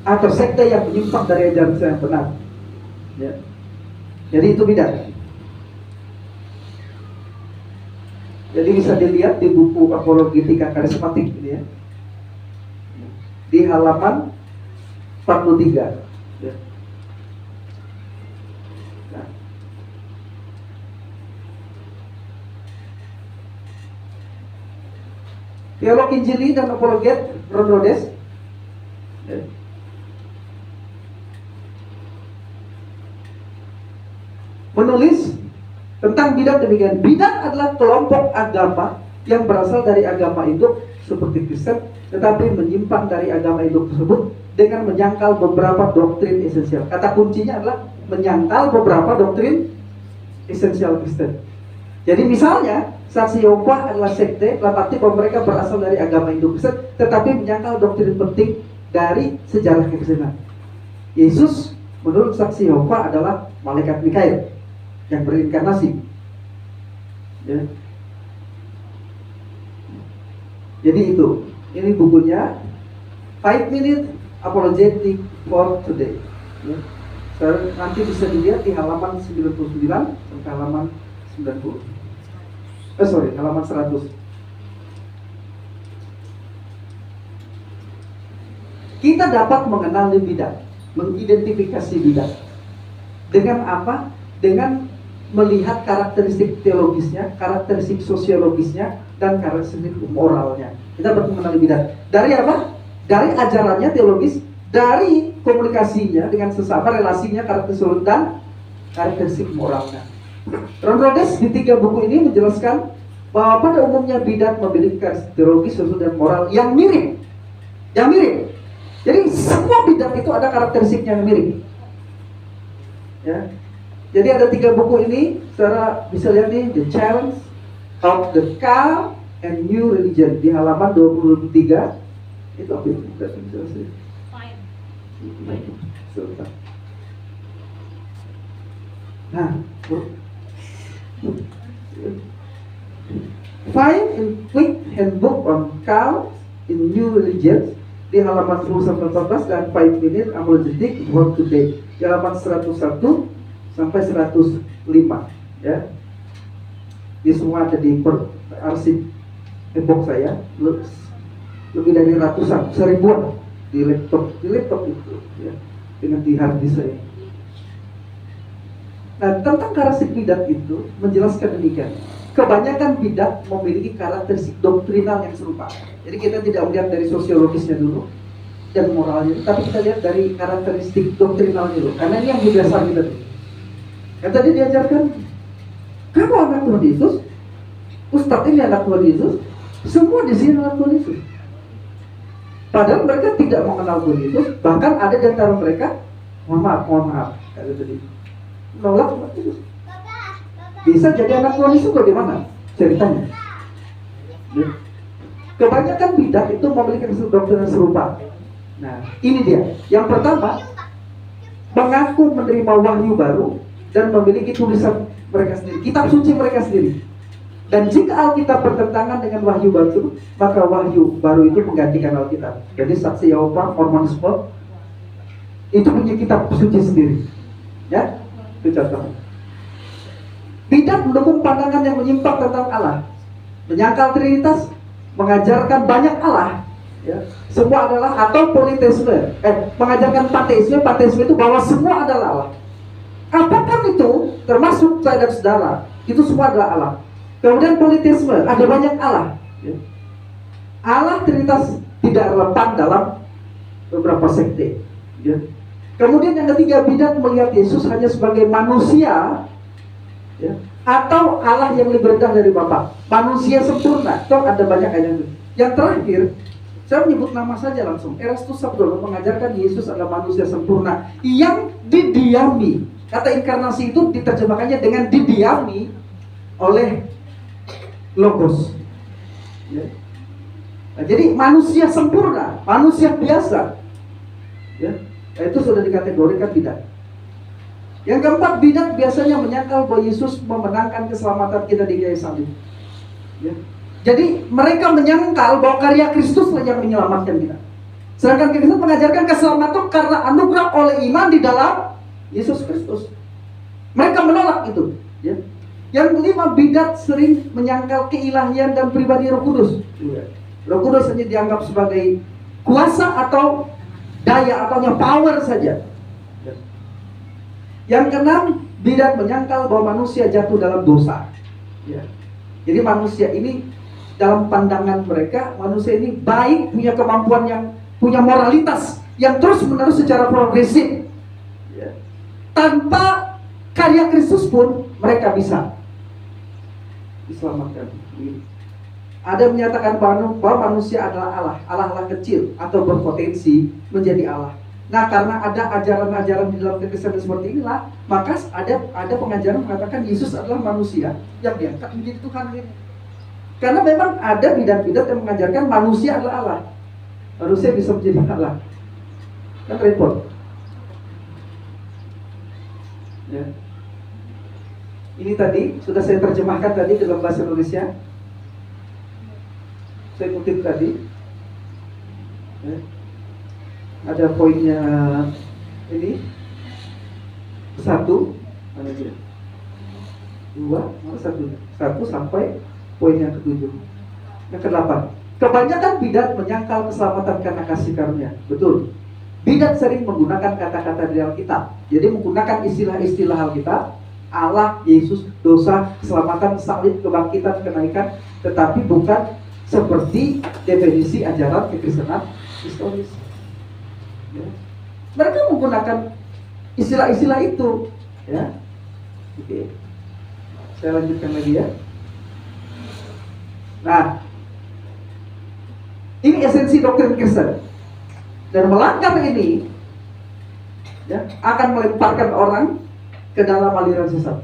atau sekte yang menyimpang dari ajaran yang benar. Ya. Jadi itu bidat. Jadi bisa dilihat di buku Apologetika Karismatik ini ya, di halaman 43. Ya. Nah. Teolog Injili dan Apologet Ron Rhodes ya, menulis tentang bidat demikian. Bidat adalah kelompok agama yang berasal dari agama induk seperti Kristen, tetapi menyimpang dari agama induk tersebut dengan menyangkal beberapa doktrin esensial. Kata kuncinya adalah menyangkal beberapa doktrin esensial Kristen. Jadi misalnya Saksi Yehova adalah sekte, dalam arti bahwa mereka berasal dari agama induk Kristen, tetapi menyangkal doktrin penting dari sejarah kekristenan. Yesus menurut Saksi Yehova adalah malaikat Mikael yang berinkarnasi. Ya. Jadi itu, ini bukunya 5 Minute Apologetic for Today. Ya. Nanti bisa dilihat di halaman 99 sampai halaman 90. Halaman 100. Kita dapat mengenali bidat, mengidentifikasi bidat. Dengan apa? Dengan melihat karakteristik teologisnya, karakteristik sosiologisnya, dan karakteristik moralnya. Kita dapat mengenali bidat. Dari apa? Dari ajarannya teologis, dari komunikasinya dengan sesama, relasinya, karakteristik dan karakteristik moralnya. Ron Rhodes di 3 buku ini menjelaskan bahwa pada umumnya bidat memiliki karakteristik teologis, sosial, dan moral yang mirip. Yang mirip. Jadi semua bidat itu ada karakteristiknya yang mirip. Ya. Jadi ada 3 buku ini, saudara bisa lihat nih, The Challenge of the Cow and New Religion di halaman 23. Itu apa itu? Nah, Find in Quick Handbook on Cow in New Religions di halaman 10-14 dan 5 Minute Apologetic for Today di halaman 101 sampai 105 ya. Ini semua ada di arsip e-book saya, lebih dari ratusan, seribuan di laptop itu ya, dengan di hard disk saya. Nah, tentang karakteristik bidat itu menjelaskan demikian. Kebanyakan bidat memiliki karakteristik doktrinal yang serupa. Jadi kita tidak melihat dari sosiologisnya dulu dan moralnya, tapi kita lihat dari karakteristik doktrinalnya dulu. Karena ini yang berdasar kita dulu. Yang tadi diajarkan, kamu anak Tuhan Yesus, Ustadz ini anak Tuhan Yesus, semua di sini anak Tuhan Yesus. Padahal mereka tidak mengenal Tuhan Yesus, bahkan ada di antara mereka, mohon maaf, kata tadi, menolak Tuhan Yesus. Bisa jadi anak Tuhan Yesus bagaimana ceritanya? Ya. Kebanyakan bidat itu memiliki doktrin serupa. Nah, ini dia. Yang pertama, mengaku menerima wahyu baru dan memiliki tulisan mereka sendiri, kitab suci mereka sendiri. Dan jika Alkitab bertentangan dengan wahyu baru, maka wahyu baru itu menggantikan Alkitab. Jadi Saksi Yehova, Mormonisme itu punya kitab suci sendiri. Ya, itu contoh. Bidat mendukung pandangan yang menyimpang tentang Allah, menyangkal Trinitas, mengajarkan banyak Allah. Ya, semua adalah atau politeisme, mengajarkan panteisme itu bahwa semua adalah Allah. Apapun itu, termasuk saya dan saudara, itu semua adalah Allah. Kemudian politeisme, ada banyak Allah. Ya. Allah Trinitas tidak relevan dalam beberapa sekte. Ya. Kemudian yang ketiga, bidat melihat Yesus hanya sebagai manusia, ya, atau Allah yang lebih rendah dari Bapa, manusia sempurna. Toh ada banyak ayat itu. Yang terakhir, saya menyebut nama saja langsung. Erastus Sabdo mengajarkan Yesus adalah manusia sempurna yang didiami. Kata inkarnasi itu diterjemahkannya dengan didiami oleh Logos. Ya. Nah, jadi manusia sempurna, manusia biasa. Ya. Nah, itu sudah dikategorikan bidat. Yang keempat, bidat biasanya menyangkal bahwa Yesus memenangkan keselamatan kita di kayu salib. Ya. Jadi mereka menyangkal bahwa karya Kristus yang menyelamatkan kita. Sedangkan Kristus mengajarkan keselamatan karena anugerah oleh iman di dalam Yesus Kristus. Mereka menolak itu. Ya. Yang kelima, bidat sering menyangkal keilahian dan pribadi Roh Kudus. Roh Kudus hanya dianggap sebagai kuasa atau daya atau power saja. Yang keenam, bidat menyangkal bahwa manusia jatuh dalam dosa. Ya. Jadi manusia ini dalam pandangan mereka, manusia ini baik, punya kemampuan yang punya moralitas yang terus menerus secara progresif. Ya. Tanpa karya Kristus pun mereka bisa diselamatkan. Ada yang menyatakan bahwa manusia adalah Allah, Allah kecil atau berpotensi menjadi Allah. Nah, karena ada ajaran-ajaran di dalam kekristenan seperti inilah, maka ada pengajaran mengatakan Yesus adalah manusia yang diangkat menjadi Tuhan. Karena memang ada bidat-bidat yang mengajarkan manusia adalah Allah, manusia bisa menjadi Allah. Kan repot. Ya. Ini tadi sudah saya terjemahkan tadi dalam bahasa Indonesia. Saya kutip tadi. Ya. Ada poinnya ini 1, mana dia? 2, 1 sampai poin yang ke-7. Yang ke-8. Kebanyakan bidat menyangkal keselamatan karena kasih karunia. Betul. Bidat sering menggunakan kata-kata di Alkitab. Jadi menggunakan istilah-istilah Alkitab, Allah, Yesus, dosa, keselamatan, salib, kebangkitan, kenaikan, tetapi bukan seperti definisi ajaran kekristenan historis. Ya. Mereka menggunakan istilah-istilah itu, ya. Oke. Saya lanjutkan lagi ya. Nah, ini esensi doktrin Kristen. Dan melanggar ini, ya, akan melemparkan orang ke dalam aliran sesat.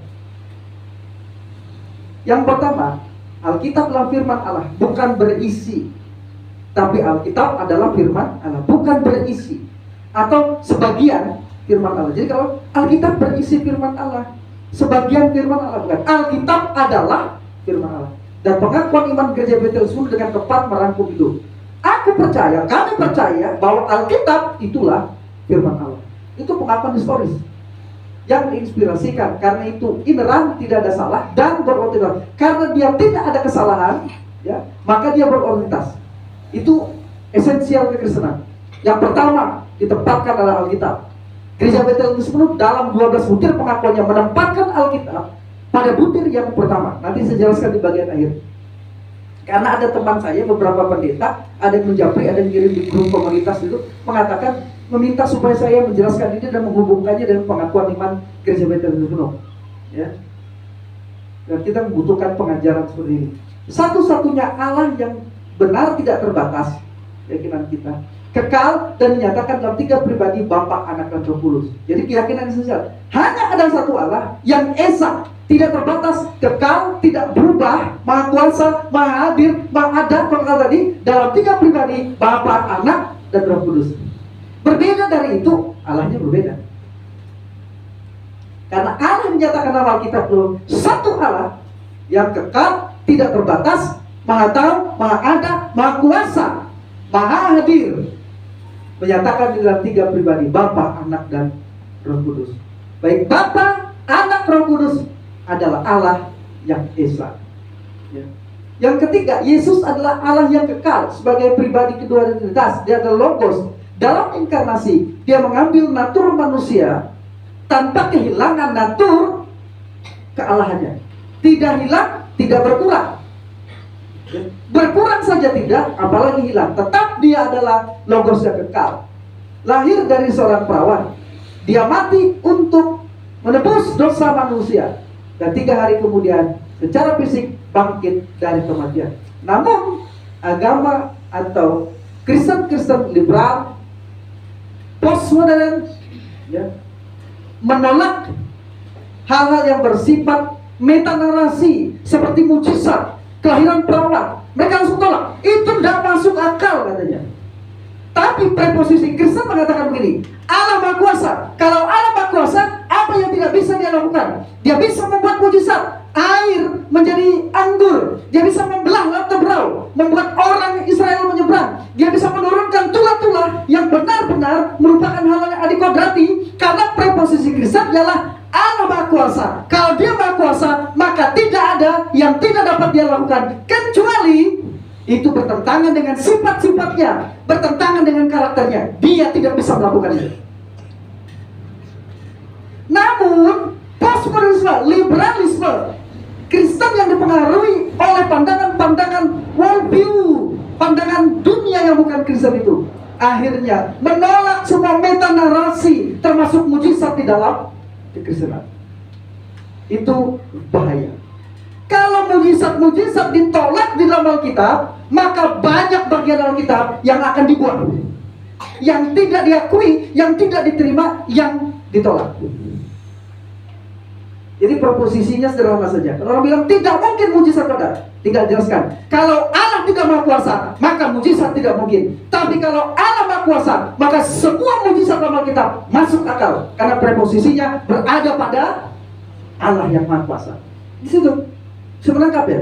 Yang pertama, Alkitab adalah firman Allah, bukan berisi. Tapi Alkitab adalah firman Allah, bukan berisi. Atau sebagian firman Allah. Jadi kalau Alkitab berisi firman Allah, sebagian firman Allah bukan. Alkitab adalah firman Allah. Dan pengakuan iman Gereja Betel Sun dengan tepat merangkum itu. Aku percaya, kami percaya bahwa Alkitab itulah firman Allah. Itu pengakuan historis yang diinspirasikan. Karena itu ineran, tidak ada salah dan berorientasi. Karena dia tidak ada kesalahan, ya, maka dia berorientasi. Itu esensial kekristenan. Yang pertama ditempatkan adalah Alkitab. Gereja Betel Sun dalam 12 butir pengakuannya menempatkan Alkitab pada butir yang pertama. Nanti saya jelaskan di bagian akhir. Karena ada teman saya, beberapa pendeta, ada yang menjapri, ada yang kirim di grup komunitas itu, mengatakan, meminta supaya saya menjelaskan ini dan menghubungkannya dengan pengakuan iman Gereja Betel Sun. Ya. Dan kita membutuhkan pengajaran seperti ini. Satu-satunya Allah yang benar tidak terbatas, keyakinan kita, kekal dan dinyatakan dalam 3 pribadi, Bapa, Anak, dan Roh Kudus. Jadi keyakinan esensial. Hanya ada satu Allah yang esa, tidak terbatas, kekal, tidak berubah, maha kuasa, maha hadir, maha ada, tadi dalam 3 pribadi, Bapa, Anak, dan Roh Kudus. Berbeda dari itu, Allahnya berbeda. Karena Allah menyatakan dalam Alkitab itu satu Allah yang kekal, tidak terbatas, maha tahu, maha ada, maha kuasa, maha hadir. Menyatakan di dalam 3 pribadi, Bapa, Anak, dan Roh Kudus. Baik Bapa, Anak, Roh Kudus adalah Allah yang esa. Ya. Yang ketiga, Yesus adalah Allah yang kekal sebagai pribadi kedua Trinitas. Dia adalah Logos. Dalam inkarnasi, dia mengambil natur manusia tanpa kehilangan natur kealahannya. Tidak hilang, tidak berkurang. Berkurang saja tidak, apalagi hilang. Tetap dia adalah Logos yang kekal. Lahir dari seorang perawan. Dia mati untuk menebus dosa manusia. Dan 3 hari kemudian secara fisik bangkit dari kematian. Namun agama atau Kristen liberal, postmodern, ya, menolak hal-hal yang bersifat metanarasi seperti mujizat, kelahiran perawan. Mereka langsung tolak. Itu tidak masuk akal katanya. Tapi preposisi Kristen mengatakan begini, Allah Maha Kuasa. Kalau Allah Maha Kuasa, apa yang tidak bisa dia lakukan? Dia bisa membuat mujizat, air menjadi anggur. Dia bisa membelah laut Tebrau, membuat orang Israel menyeberang. Dia bisa menurunkan tulah-tulah yang benar-benar merupakan hal yang adikodrati. Karena preposisi Kristen adalah Allah Maha Kuasa. Kalau dia Maha Kuasa, maka tidak kecuali itu bertentangan dengan sifat-sifatnya, bertentangan dengan karakternya, dia tidak bisa melakukan itu. Namun postmodernisme, liberalisme, Kristen yang dipengaruhi oleh pandangan-pandangan worldview, pandangan dunia yang bukan Kristen itu, akhirnya menolak semua meta narasi termasuk mujizat di dalam kekristenan. Itu bahaya. Kalau mujizat-mujizat ditolak di dalam Alkitab, maka banyak bagian Alkitab yang akan dibuang, yang tidak diakui, yang tidak diterima, yang ditolak. Jadi proposisinya sederhana saja. Orang bilang tidak mungkin mujizat ada, tinggal jelaskan. Kalau Allah tidak Maha Kuasa, maka mujizat tidak mungkin. Tapi kalau Allah Maha Kuasa, maka semua mujizat dalam Alkitab masuk akal, karena preposisinya berada pada Allah yang Maha Kuasa. Di situ sebenarnya ya.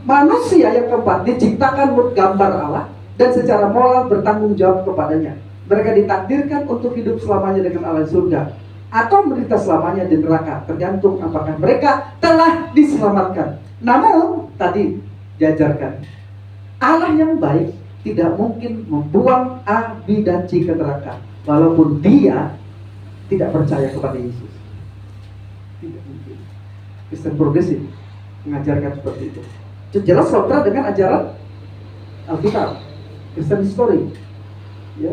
Manusia yang keempat diciptakan menurut gambar Allah dan secara moral bertanggung jawab kepadanya. Mereka ditakdirkan untuk hidup selamanya dengan Allah di surga atau menderita selamanya di neraka, tergantung apakah mereka telah diselamatkan. Namun tadi diajarkan, Allah yang baik tidak mungkin membuang A, B, dan C ke neraka, walaupun dia tidak percaya kepada Yesus. Tidak mungkin. Kristen progresif mengajarkan seperti itu. Jelas kontra dengan ajaran Alkitab, Kristen history. Ya.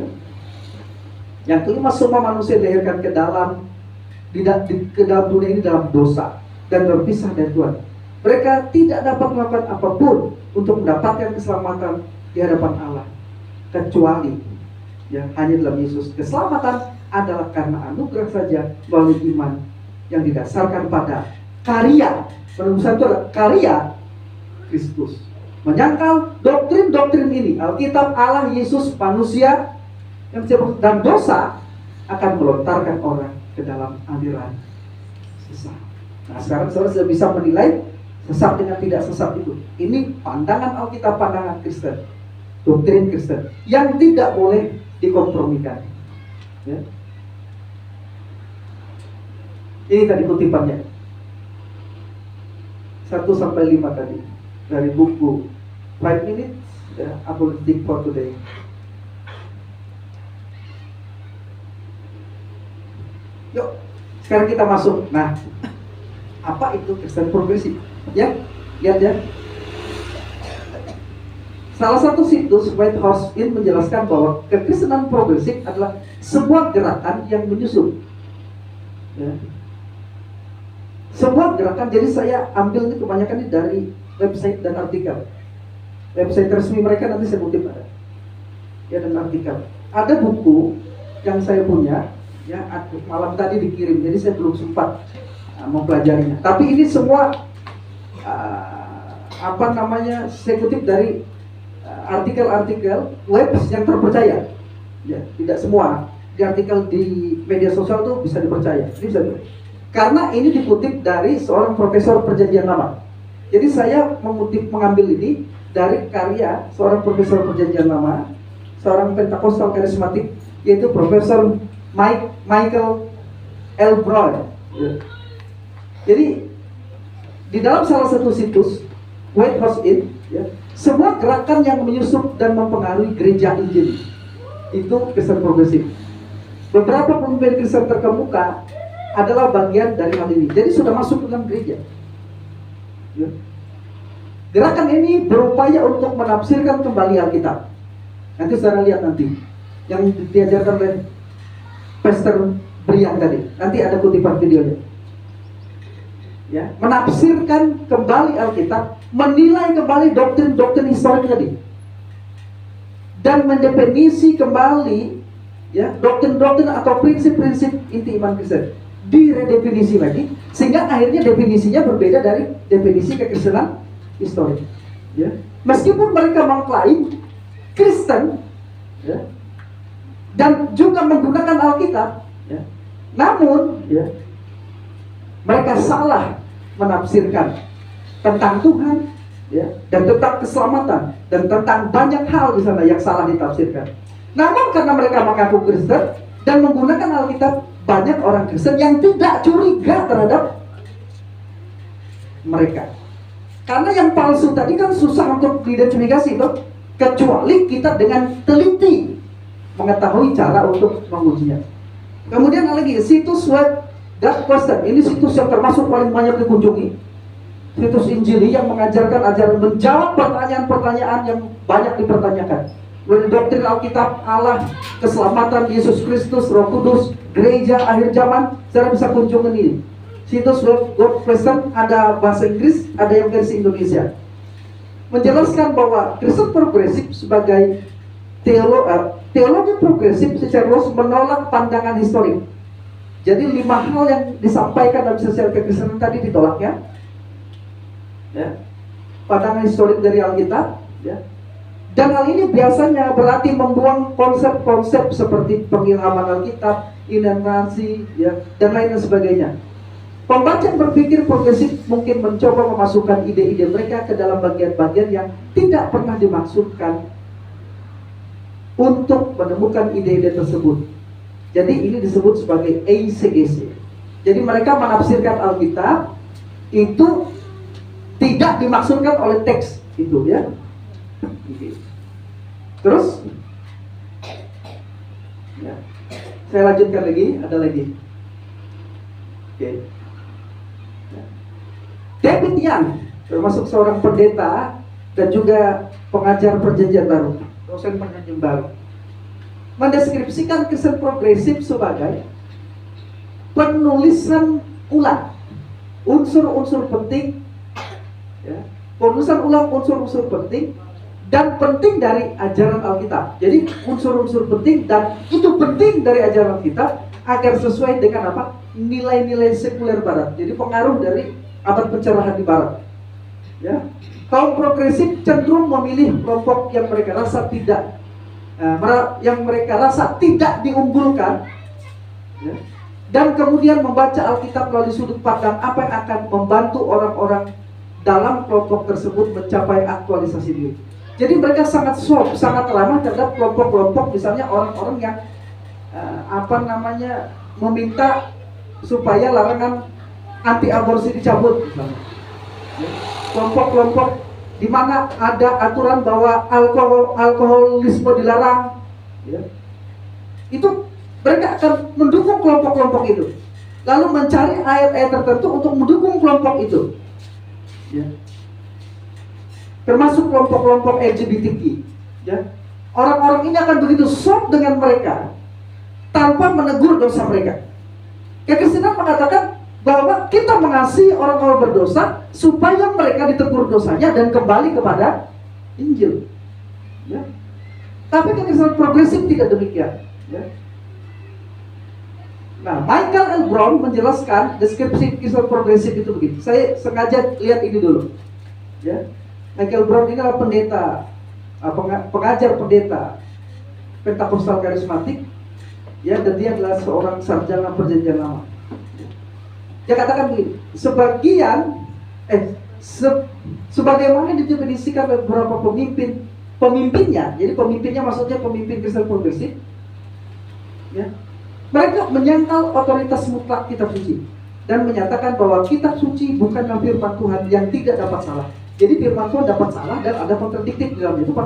Yang kelima, semua manusia dilahirkan ke dalam dunia ini dalam dosa dan terpisah dari Tuhan. Mereka tidak dapat melakukan apapun untuk mendapatkan keselamatan di hadapan Allah, kecuali yang hanya dalam Yesus. Keselamatan adalah karena anugerah saja melalui iman yang didasarkan pada karya. Penebusan itu adalah karya Kristus. Menyangkal doktrin-doktrin ini, Alkitab, Allah, Yesus, manusia dan dosa akan melontarkan orang ke dalam aliran sesat. Nah, sekarang saudara sudah bisa menilai sesat dengan tidak sesat itu. Ini pandangan Alkitab, pandangan Kristen, doktrin Kristen yang tidak boleh dikompromikan. Ya. Ini tadi kutipannya 1-5 tadi dari buku 5 Minutes Apologetic for Today. Yuk, sekarang kita masuk. Nah, apa itu Kristen progresif? Ya, lihat ya. Salah satu situs White House Inn menjelaskan bahwa kekristenan progresif adalah sebuah gerakan yang menyusun. Ya. Sebuah gerakan, jadi saya ambil ini kebanyakan ini dari website dan artikel. Website resmi mereka nanti saya kutip ada. Ya, dan artikel. Ada buku yang saya punya. Ya, malam tadi dikirim, jadi saya belum sempat mempelajarinya. Tapi ini semua saya kutip dari artikel-artikel web yang terpercaya. Ya, tidak semua di artikel di media sosial itu bisa dipercaya. Karena ini dikutip dari seorang profesor Perjanjian Lama. Jadi saya mengambil ini dari karya seorang profesor Perjanjian Lama, seorang Pentakostal karismatik, yaitu Profesor Michael L. Brown. Jadi di dalam salah satu situs White House Inn, ya, sebuah gerakan yang menyusup dan mempengaruhi gereja Injil itu Kristen progresif. Beberapa pemimpin Kristen terkemuka adalah bagian dari hal ini. Jadi sudah masuk ke dalam gereja. Ya. Gerakan ini berupaya untuk menafsirkan kembali Alkitab. Nanti saudara lihat nanti yang diajarkan oleh Pastor Brian tadi. Nanti ada kutipan videonya. Ya, menafsirkan kembali Alkitab, menilai kembali doktrin-doktrin historik tadi, dan mendefinisi kembali ya doktrin-doktrin atau prinsip-prinsip inti iman Kristen. Diredefinisi lagi, sehingga akhirnya definisinya berbeda dari definisi kekristenan historik. Ya, meskipun mereka mengklaim Kristen, ya, dan juga menggunakan Alkitab, ya, namun ya, mereka salah menafsirkan tentang Tuhan, ya, dan tentang keselamatan, dan tentang banyak hal di sana yang salah ditafsirkan. Namun karena mereka mengaku Kristen dan menggunakan Alkitab, banyak orang Kristen yang tidak curiga terhadap mereka. Karena yang palsu tadi kan susah untuk diidentifikasi, toh. Kecuali kita dengan teliti mengetahui cara untuk mengujinya. Kemudian lagi situs web God Question. Ini situs yang termasuk paling banyak dikunjungi. Situs Injili yang mengajarkan ajaran, menjawab pertanyaan-pertanyaan yang banyak dipertanyakan. Dari doktrin Alkitab, Allah, keselamatan, Yesus Kristus, Roh Kudus, gereja, akhir zaman, saya bisa kunjungi ini. Situs web God Question ada bahasa Inggris, ada yang versi Indonesia. Menjelaskan bahwa Kristen progresif sebagai teologi progresif secara luas menolak pandangan historik. Jadi 5 hal yang disampaikan dalam sosial kekristenan tadi ditolak, ya. Pandangan historik dari Alkitab, ya. Dan hal ini biasanya berarti membuang konsep-konsep seperti pengilhaman Alkitab, inerransi, ya, dan lain sebagainya. Pembaca yang berpikir progresif mungkin mencoba memasukkan ide-ide mereka ke dalam bagian-bagian yang tidak pernah dimaksudkan untuk menemukan ide-ide tersebut. Jadi ini disebut sebagai exegese. Jadi mereka menafsirkan Alkitab itu tidak dimaksudkan oleh teks itu, ya. Terus, ya, saya lanjutkan lagi, ada lagi. Oke. David Young, termasuk seorang pendeta dan juga pengajar perjanjian baru, dosen perjanjian baru, mendeskripsikan Kristen progresif sebagai penulisan ulang unsur-unsur penting, ya, penulisan ulang unsur-unsur penting dan penting dari ajaran Alkitab. Jadi unsur-unsur penting dan itu penting dari ajaran Alkitab agar sesuai dengan apa? Nilai-nilai sekuler Barat. Jadi pengaruh dari abad pencerahan di Barat, ya. Kaum progresif cenderung memilih kelompok yang mereka rasa tidak diunggulkan, ya, dan kemudian membaca Alkitab melalui sudut pandang apa yang akan membantu orang-orang dalam kelompok tersebut mencapai aktualisasi diri. Jadi mereka sangat ramah terhadap kelompok-kelompok, misalnya orang-orang yang meminta supaya larangan anti aborsi dicabut, misalnya. Kelompok-kelompok di mana ada aturan bahwa alkoholisme dilarang, ya. Itu mereka akan mendukung kelompok-kelompok itu, lalu mencari ayat-ayat tertentu untuk mendukung kelompok itu, ya. Termasuk kelompok-kelompok LGBTQ, ya. Orang-orang ini akan begitu shock dengan mereka tanpa menegur dosa mereka. Kekristenan mengatakan bahwa kita mengasihi orang-orang berdosa supaya mereka ditegur dosanya dan kembali kepada Injil, ya. Tapi kekristenan progresif tidak demikian, ya. Nah, Michael L. Brown menjelaskan deskripsi Kristen progresif itu begini. Saya sengaja lihat ini dulu, ya. Michael Brown ini adalah pendeta, pengajar pendeta Pentakosta karismatik, ya, dan dia adalah seorang sarjana perjanjian lama. Dia katakan begini, sebagaimana didefinisikan oleh beberapa pemimpinnya, jadi pemimpinnya maksudnya pemimpin Kristen progresif, ya, mereka menyangkal otoritas mutlak kitab suci dan menyatakan bahwa kitab suci bukanlah firman Tuhan yang tidak dapat salah. Jadi firman Tuhan dapat salah dan ada kontradiktif di dalamnya. Itu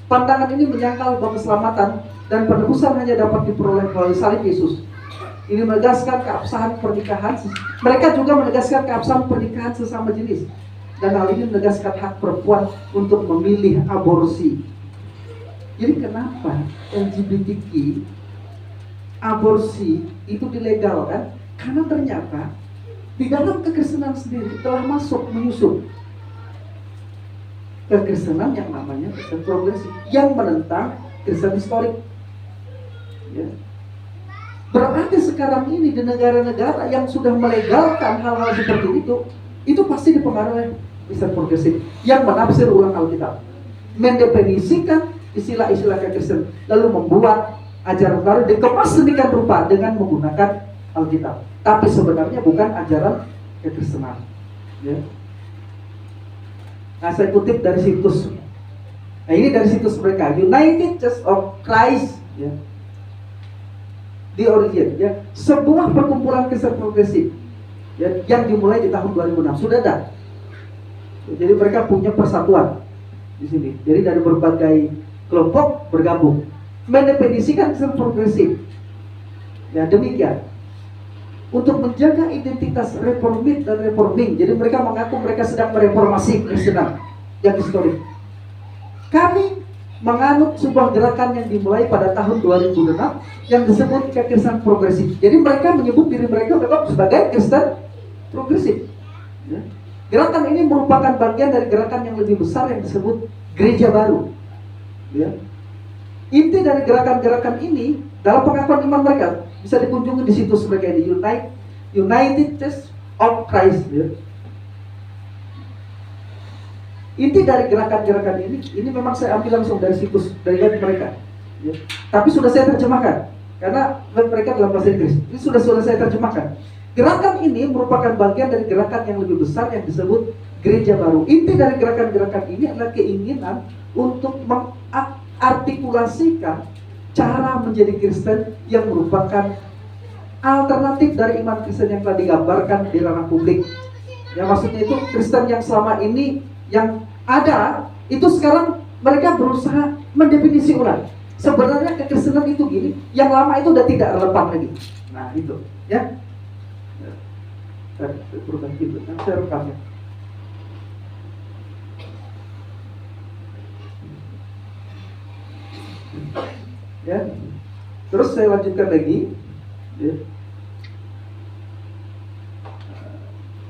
pandangan ini menyangkal bahwa keselamatan dan penebusan hanya dapat diperoleh melalui salib Yesus. Ini menegaskan keabsahan pernikahan. Mereka juga menegaskan keabsahan pernikahan sesama jenis. Dan hal ini menegaskan hak perempuan untuk memilih aborsi. Jadi kenapa LGBTQ aborsi itu dilegalkan? Karena ternyata di dalam kekristenan sendiri telah menyusup kekristenan yang namanya Kristen progresif yang menentang Kristen historik, ya. Berarti sekarang ini di negara-negara yang sudah melegalkan hal-hal seperti itu pasti dipengaruhi oleh Kristen progresif yang menafsir ulang Alkitab, mendefinisikan istilah-istilah kekristenan, lalu membuat ajaran baru dikemas sedemikian rupa dengan menggunakan Alkitab. Tapi sebenarnya bukan ajaran kekristenan, ya. Nah, saya kutip dari situs. Nah, ini dari situs mereka, United Church of Christ, ya. The Origin, ya, sebuah perkumpulan Kristen progresif, ya, yang dimulai di tahun 2006 sudah ada, Jadi mereka punya persatuan di sini. Jadi dari berbagai kelompok bergabung, mendefinisikan Kristen progresif. Ya demikian. Untuk menjaga identitas reformit dan reforming. Jadi mereka mengaku mereka sedang mereformasi Kristenan yang historik. Kami menganut sebuah gerakan yang dimulai pada tahun 2006 yang disebut kekristenan progresif. Jadi mereka menyebut diri mereka memang sebagai Kristen progresif. Ya. Gerakan ini merupakan bagian dari gerakan yang lebih besar yang disebut Gereja Baru. Ya. Inti dari gerakan-gerakan ini dalam pengakuan iman mereka bisa dikunjungi di situs mereka di United Church of Christ. Ya. Inti dari gerakan-gerakan ini memang saya ambil langsung dari situs dari web mereka. Ya. Tapi sudah saya terjemahkan karena web mereka dalam bahasa Inggris. Ini sudah saya terjemahkan. Gerakan ini merupakan bagian dari gerakan yang lebih besar yang disebut Gereja Baru. Inti dari gerakan-gerakan ini adalah keinginan untuk mengartikulasikan cara menjadi Kristen yang merupakan alternatif dari iman Kristen yang telah digambarkan di ranah publik. Ya maksudnya itu Kristen yang selama ini yang ada itu sekarang mereka berusaha mendefinisi ulang. Sebenarnya kekristenan itu gini, yang lama itu udah tidak relevan lagi. Nah itu, ya. Saya rekam ya. Ya, terus saya lanjutkan lagi. Ya.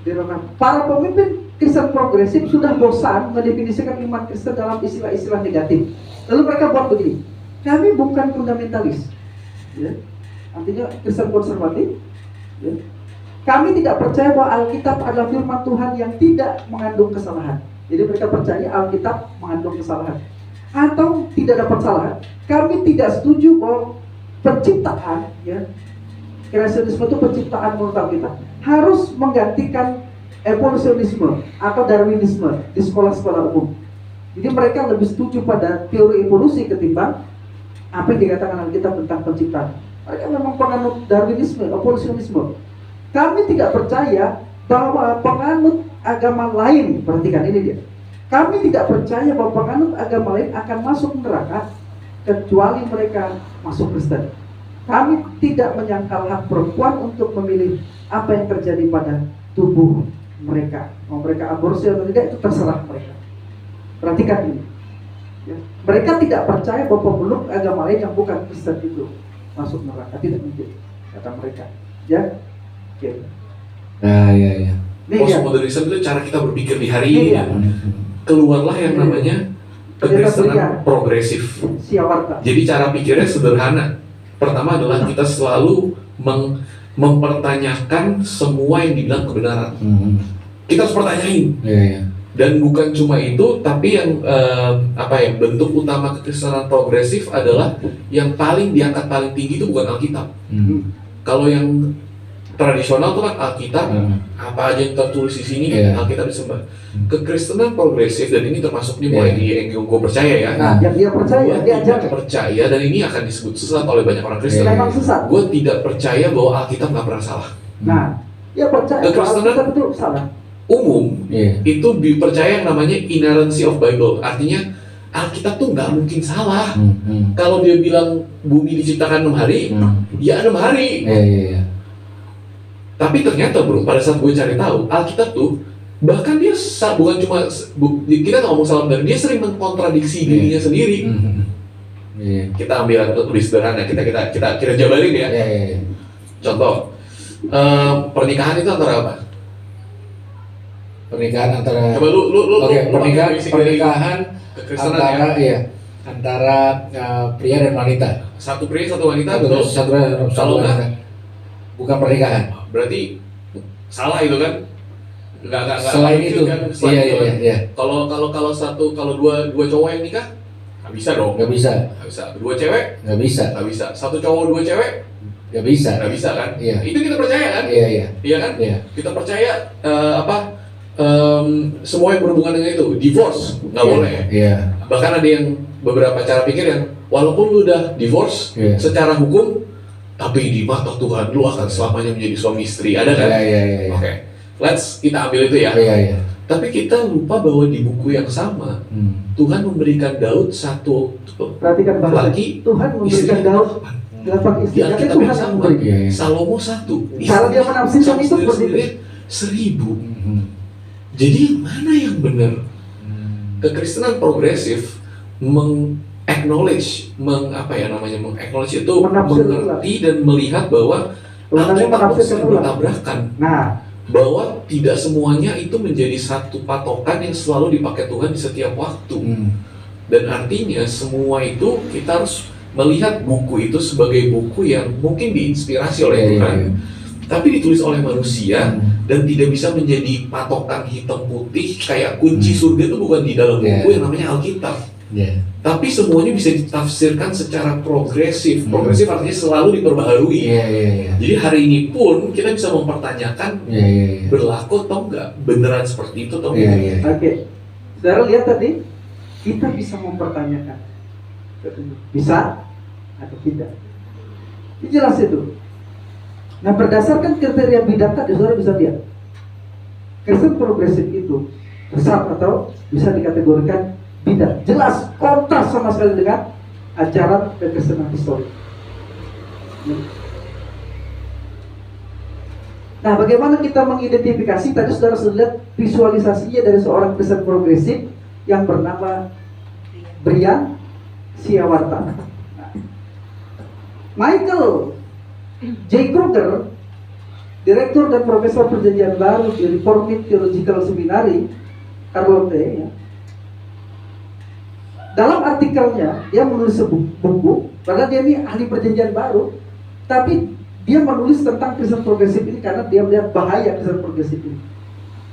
Di ranah para pemimpin Kristen progresif sudah bosan mendefinisikan iman Kristen dalam istilah-istilah negatif. Lalu mereka buat begini, kami bukan fundamentalis, ya. Artinya Kristen konservatif. Ya. Kami tidak percaya bahwa Alkitab adalah firman Tuhan yang tidak mengandung kesalahan. Jadi mereka percaya Alkitab mengandung kesalahan atau tidak dapat salah. Kami tidak setuju bahwa penciptaan, ya, kreasionisme itu penciptaan menurut Alkitab harus menggantikan evolusionisme atau Darwinisme di sekolah-sekolah umum. Jadi mereka lebih setuju pada teori evolusi ketimbang apa yang dikatakan Alkitab tentang penciptaan. Mereka memang penganut Darwinisme, evolusionisme. Kami tidak percaya bahwa penganut agama lain, perhatikan ini dia. Kami tidak percaya bahwa penganut agama lain akan masuk neraka kecuali mereka masuk Kristen. Kami tidak menyangkal hak perempuan untuk memilih apa yang terjadi pada tubuh mereka. Mau mereka aborsi atau tidak itu terserah mereka. Perhatikan ini. Ya. Mereka tidak percaya bahwa pemeluk agama lain yang bukan Kristen itu masuk neraka. Tidak mungkin, kata mereka. Ya. Oke. Nah, ya. Postmodernisme itu cara kita berpikir di hari ini. Ya. Keluarlah yang namanya kekristenan progresif. Jadi cara pikirnya sederhana. Pertama adalah kita selalu mempertanyakan semua yang dibilang kebenaran. Kita harus pertanyain. Dan bukan cuma itu, tapi yang bentuk utama kekristenan progresif adalah yang paling diangkat paling tinggi itu bukan Alkitab. Kalau yang tradisional itu kan Alkitab, apa aja yang tertulis di sini Alkitab disembah. Kekristenan progresif, dan ini termasuk nih mulai di yang gue percaya ya. Nah, yang dia percaya, dia ajar. Percaya, dan ini akan disebut sesat oleh banyak orang Kristen. Memang sesat. Gue tidak percaya bahwa Alkitab nggak pernah salah. Nah, dia percaya bahwa Alkitab itu salah. Umum itu dipercaya yang namanya inerrancy of Bible, artinya Alkitab tuh nggak mungkin salah. Kalau dia bilang bumi diciptakan 6 hari, ya 6 hari. Tapi ternyata bro, pada saat gue cari tahu, Alkitab tuh bahkan dia bukan cuma kita nggak ngomong salah benar, dia sering mengkontradiksi dirinya sendiri. Kita ambil lebih sederhana, kita jabarin ya. Contoh, pernikahan itu antara apa? Pernikahan antara coba lu pernikahan antara antara pria dan wanita. Satu pria satu wanita, betul? Satu wanita. Bukan pernikahan. Berarti salah itu kan? Enggak selain itu kan? Iya. Kalau dua cowok yang nikah nggak bisa dong. Nggak bisa. Dua cewek nggak bisa. Satu cowok dua cewek nggak bisa kan? Iya. Itu kita percaya kan? Iya kan? Kita percaya semua yang berhubungan dengan itu. Divorce nggak boleh. Bahkan ada yang beberapa cara pikir yang walaupun lu udah divorce secara hukum, tapi di mata Tuhan lu akan selamanya menjadi suami istri. Ada kan? Iya. Oke. Kita ambil itu ya. Tapi kita lupa bahwa di buku yang sama Tuhan memberikan Daud satu Perhatikan bahasa laki, Tuhan memberikan istrinya Daud 8 di istri. Jadi Alkitab Tuhan yang yang sama. memberi. Iya, iya. Salomo 1, Cara dia menafsirkan sama itu seperti sendiri 1000. Jadi mana yang benar? Kekristenan progresif meng-acknowledge, meng-acknowledge itu Menafsir mengerti dan melihat bahwa Namanya Alkitab menafsirkan sering ulang. bertabrakan, Nah, bahwa tidak semuanya itu menjadi satu patokan yang selalu dipakai Tuhan di setiap waktu. Dan artinya semua itu kita harus melihat buku itu sebagai buku yang mungkin diinspirasi oleh Tuhan, tapi ditulis oleh manusia dan tidak bisa menjadi patokan hitam putih kayak kunci surga itu bukan di dalam buku yang namanya Alkitab. Tapi semuanya bisa ditafsirkan secara progresif. Progresif artinya selalu diperbaharui. Jadi hari ini pun kita bisa mempertanyakan berlaku atau enggak, beneran seperti itu atau enggak. Oke. Saudara lihat tadi, kita bisa mempertanyakan. Bisa atau tidak. Ini jelas itu. Nah, berdasarkan kriteria bidat tadi, saudara bisa lihat. Kristen progresif itu sesat atau bisa dikategorikan bidat. Jelas kontras sama sekali dengan ajaran kekristenan historik. Nah, bagaimana kita mengidentifikasi? Tadi saudara sudah lihat visualisasinya dari seorang Kristen progresif yang bernama Brian Siawarta. Michael J. Kruger, Direktur dan Profesor Perjanjian Baru di Reformed Theological Seminary, Charlotte, ya. Dalam artikelnya, dia menulis sebuah buku, karena dia ini ahli Perjanjian Baru, tapi dia menulis tentang Kristen progresif ini karena dia melihat bahaya Kristen progresif ini.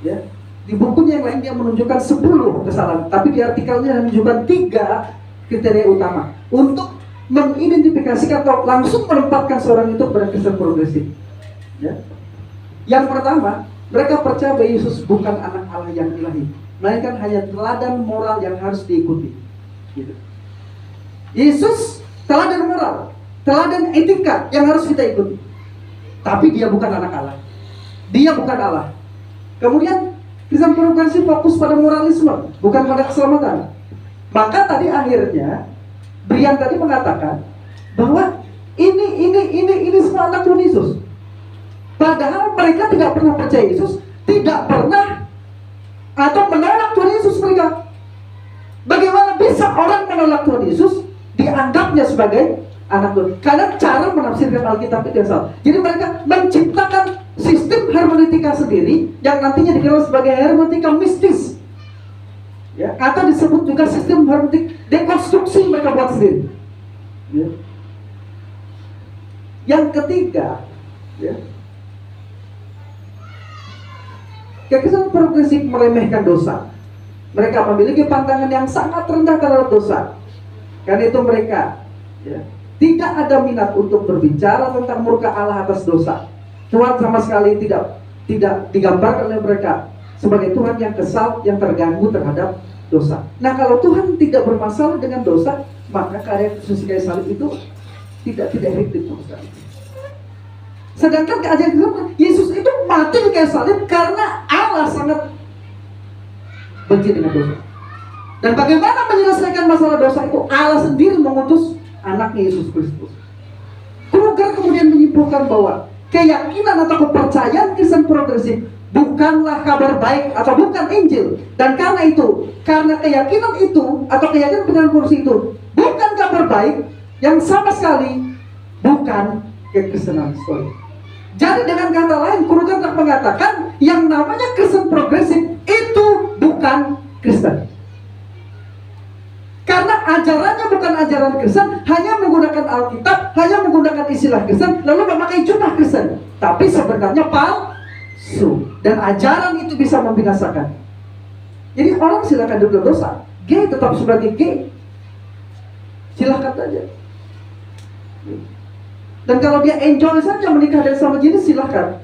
Ya. Di bukunya yang lain dia menunjukkan 10 kesalahan, tapi di artikelnya menunjukkan 3 kriteria utama untuk mengidentifikasikan atau langsung menempatkan seorang itu pada Kristen progresif. Ya. Yang pertama, mereka percaya bahwa Yesus bukan anak Allah yang ilahi, melainkan hanya teladan moral yang harus diikuti. Gitu. Yesus teladan moral, teladan etika yang harus kita ikuti. Tapi dia bukan anak Allah. Dia bukan Allah. Kemudian Kristen progresif fokus pada moralisme, bukan pada keselamatan. Maka tadi akhirnya Brian tadi mengatakan bahwa ini semua anak Tuhan Yesus. Padahal mereka tidak pernah percaya Yesus, tidak pernah atau menolak Tuhan Yesus mereka. Bagaimana bisa orang menolak Tuhan Yesus dianggapnya sebagai anak Tuhan? Karena cara menafsirkan Alkitab itu yang salah. Jadi mereka menciptakan sistem hermeneutika sendiri yang nantinya dikenal sebagai hermeneutika mistis. Ya, atau disebut juga sistem hermeneutik dekonstruksi mereka buat sendiri. Ya. Yang ketiga, ya, kekristenan progresif meremehkan dosa. Mereka memiliki pandangan yang sangat rendah terhadap dosa. Karena itu mereka, ya, tidak ada minat untuk berbicara tentang murka Allah atas dosa. Tuhan sama sekali tidak digambarkan oleh mereka sebagai Tuhan yang kesal, yang terganggu terhadap dosa. Nah, kalau Tuhan tidak bermasalah dengan dosa, maka karya Yesus kayu salib itu tidak efektif sama sekali. Sedangkan keajaran Yesus itu mati di kayu salib karena Allah sangat benci dengan dosa. Dan bagaimana menyelesaikan masalah dosa itu? Allah sendiri mengutus anaknya Yesus Kristus. Kruger kemudian menyimpulkan bahwa keyakinan atau kepercayaan Kristen progresif bukanlah kabar baik atau bukan Injil. Dan karena itu, karena keyakinan itu atau keyakinan dengan kursi itu bukan kabar baik, yang sama sekali bukan kekristenan historik. Jadi dengan kata lain, Kruger mengatakan yang namanya Kristen progresif itu bukan Kristen. Karena ajarannya bukan ajaran Kristen, hanya menggunakan Alkitab, hanya menggunakan istilah Kristen, lalu memakai jubah Kristen. Tapi sebenarnya palsu. Dan ajaran itu bisa membinasakan. Jadi orang silakan duduk dosa, gay tetap sebagai gay, silakan saja. Dan kalau dia enjoy saja menikah dan sama jenis, silakan.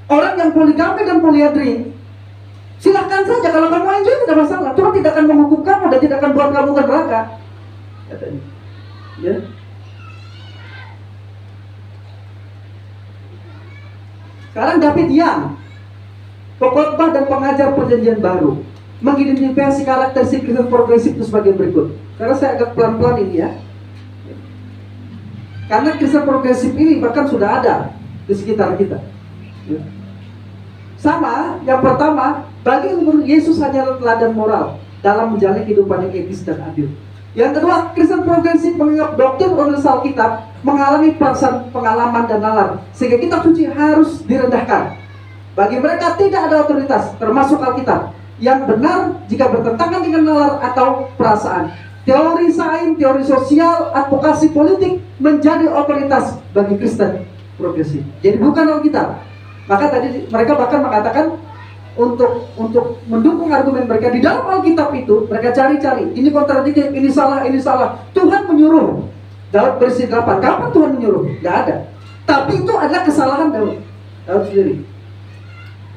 Orang yang poligami dan poliandri, silakan saja. Kalau kamu enjoy tidak masalah. Tuhan tidak akan menghukum kamu dan tidak akan buat kamu ke neraka. Katanya. Ya. Sekarang David Young, Pengkhotbah dan pengajar perjanjian baru mengidentifikasi karakteristik Kristen progresif itu sebagai berikut. Karena saya agak pelan-pelan ini ya. Karena Kristen progresif ini bahkan sudah ada di sekitar kita. Sama, yang pertama, bagi Yesus hanyalah teladan moral dalam menjalani kehidupan yang etis dan adil. Yang kedua, Kristen progresif menganggap doktrin universal Alkitab mengalami perasaan pengalaman dan nalar, sehingga kitab suci harus direndahkan. Bagi mereka tidak ada otoritas, termasuk Alkitab, yang benar jika bertentangan dengan nalar atau perasaan. Teori sains, teori sosial, advokasi politik menjadi otoritas bagi Kristen progresif. Jadi bukan Alkitab. Maka tadi mereka bahkan mengatakan untuk mendukung argumen mereka di dalam Alkitab itu, mereka cari-cari, ini kontradiktif, ini salah. Tuhan menyuruh. Daud berisi 8. Kapan Tuhan menyuruh? Tidak ada. Tapi itu adalah kesalahan Daud sendiri.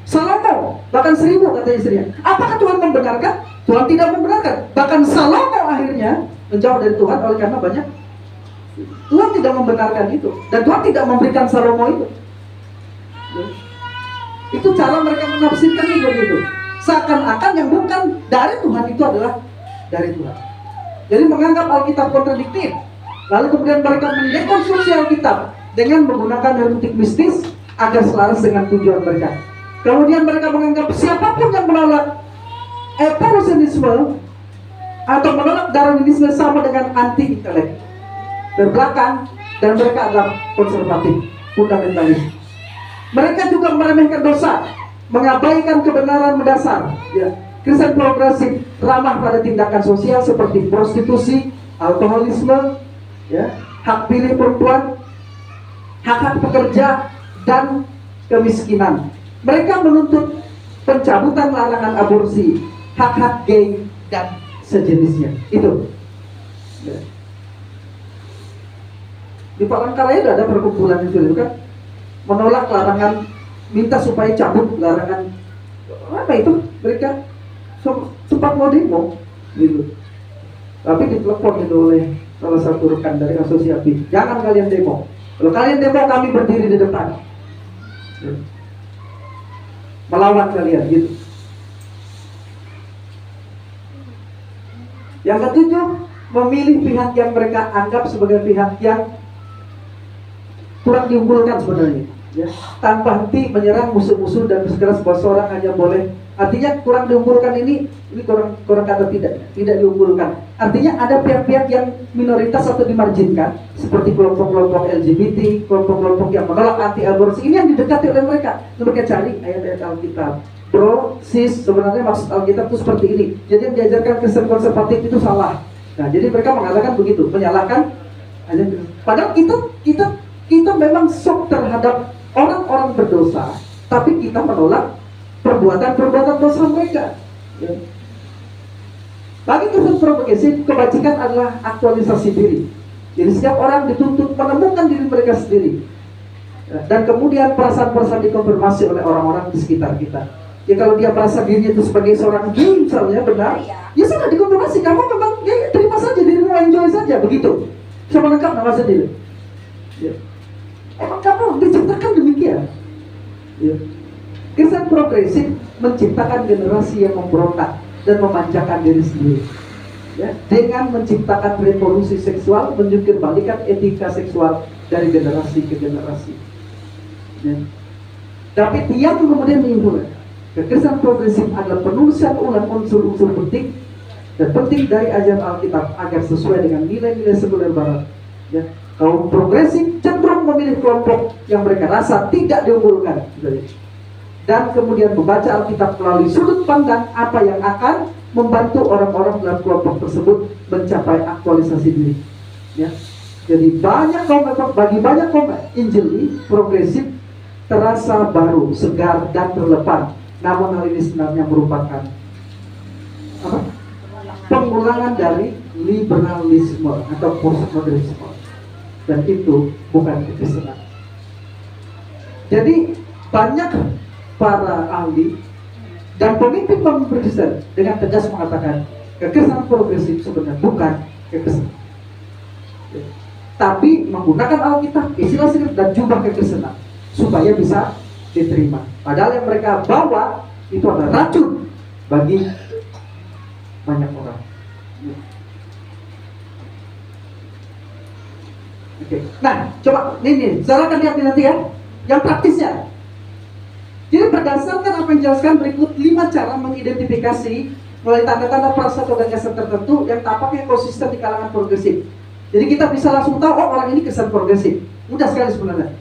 Salomo, bahkan 1000 kata istrinya. Apakah Tuhan membenarkan? Tuhan tidak membenarkan. Bahkan Salomo akhirnya menjauh dari Tuhan oleh karena banyak. Tuhan tidak membenarkan itu. Dan Tuhan tidak memberikan Salomo itu. Itu cara mereka menafsirkan itu begitu. Seakan-akan yang bukan dari Tuhan itu adalah dari Tuhan. Jadi menganggap Alkitab kontradiktif. Lalu kemudian mereka mendekonstruksi Alkitab dengan menggunakan hermeneutik mistis agar selaras dengan tujuan mereka. Kemudian mereka menganggap siapapun yang menolak evolusionisme atau menolak Darwinisme sama dengan anti-intelek, berbelakang, dan mereka adalah konservatif, fundamentalis. Mereka juga meremehkan dosa, mengabaikan kebenaran mendasar. Ya. Kristen progresif ramah pada tindakan sosial seperti prostitusi, alkoholisme, ya, hak pilih perempuan, hak-hak pekerja, dan kemiskinan. Mereka menuntut pencabutan larangan aborsi, hak-hak gay, dan sejenisnya. Itu. Ya. Di Palangkaraya ada perkumpulan itu kan, menolak larangan, minta supaya cabut larangan. Apa itu? Mereka sempat mau demo, gitu. Tapi ditelepon itu oleh salah satu rekan dari asosiasi, jangan kalian demo. Kalau kalian demo, kami berdiri di depan, melawan kalian, gitu. Yang ketujuh, memilih pihak yang mereka anggap sebagai pihak yang kurang diunggulkan sebenarnya, ya. Tanpa henti menyerang musuh-musuh dan bersikeras bahwa seorang hanya boleh. Artinya kurang diunggulkan ini kurang kata tidak diunggulkan. Artinya ada pihak-pihak yang minoritas atau dimarginkan, seperti kelompok-kelompok LGBT, kelompok-kelompok yang menolak anti-aborsi. Ini yang didekati oleh mereka. Mereka cari ayat-ayat Alkitab. Bro, sis, sebenarnya maksud Alkitab itu seperti ini. Jadi yang diajarkan Kristen konservatif itu salah. Nah, jadi mereka mengatakan begitu, menyalahkan. Padahal kita memang shock terhadap orang-orang berdosa, tapi kita menolak perbuatan-perbuatan dosa mereka. Ya. Bagi Kristen progresif, kebajikan adalah aktualisasi diri. Jadi setiap orang dituntut menemukan diri mereka sendiri. Ya. Dan kemudian perasaan-perasaan dikonfirmasi oleh orang-orang di sekitar kita. Ya kalau dia merasa dirinya itu sebagai seorang gay misalnya, benar, ya sudah dikonfirmasi, kamu memang gay, terima saja, dirimu enjoy saja, begitu. Bisa menangkap nama sendiri. Ya. Emang kamu diciptakan demikian? Ya. Kristen progresif menciptakan generasi yang memberontak dan memanjakan diri sendiri, ya, dengan menciptakan revolusi seksual, menjungkir-balikan etika seksual dari generasi ke generasi. Ya. Tapi dia kemudian menyimpulkan, Kristen progresif adalah penulisan ulang unsur-unsur penting dan penting dari ajaran Alkitab agar sesuai dengan nilai-nilai sekuler Barat. Ya. Kaum progresif cenderung memilih kelompok yang mereka rasa tidak diunggulkan, dan kemudian membaca Alkitab melalui sudut pandang apa yang akan membantu orang-orang dalam kelompok tersebut mencapai aktualisasi diri. Ya. Jadi bagi banyak kaum Injili progresif terasa baru, segar, dan terlepas. Namun hal ini sebenarnya merupakan pengulangan dari liberalisme atau postmodernisme. Dan itu bukan kekristenan. Jadi banyak para ahli dan pemimpin Kristen dengan tegas mengatakan kekristenan progresif sebenarnya bukan kekristenan, tapi menggunakan Alkitab, istilah dan jubah kekristenan supaya bisa diterima. Padahal yang mereka bawa itu adalah racun bagi banyak orang. Oke. Nah, coba ini, saudara akan lihat nanti ya, yang praktisnya. Jadi berdasarkan apa yang dijelaskan berikut 5 cara mengidentifikasi melalui tanda-tanda perasaan atau gagasan tertentu yang tampaknya konsisten di kalangan progresif. Jadi kita bisa langsung tahu, oh orang ini kesan progresif. Mudah sekali sebenarnya.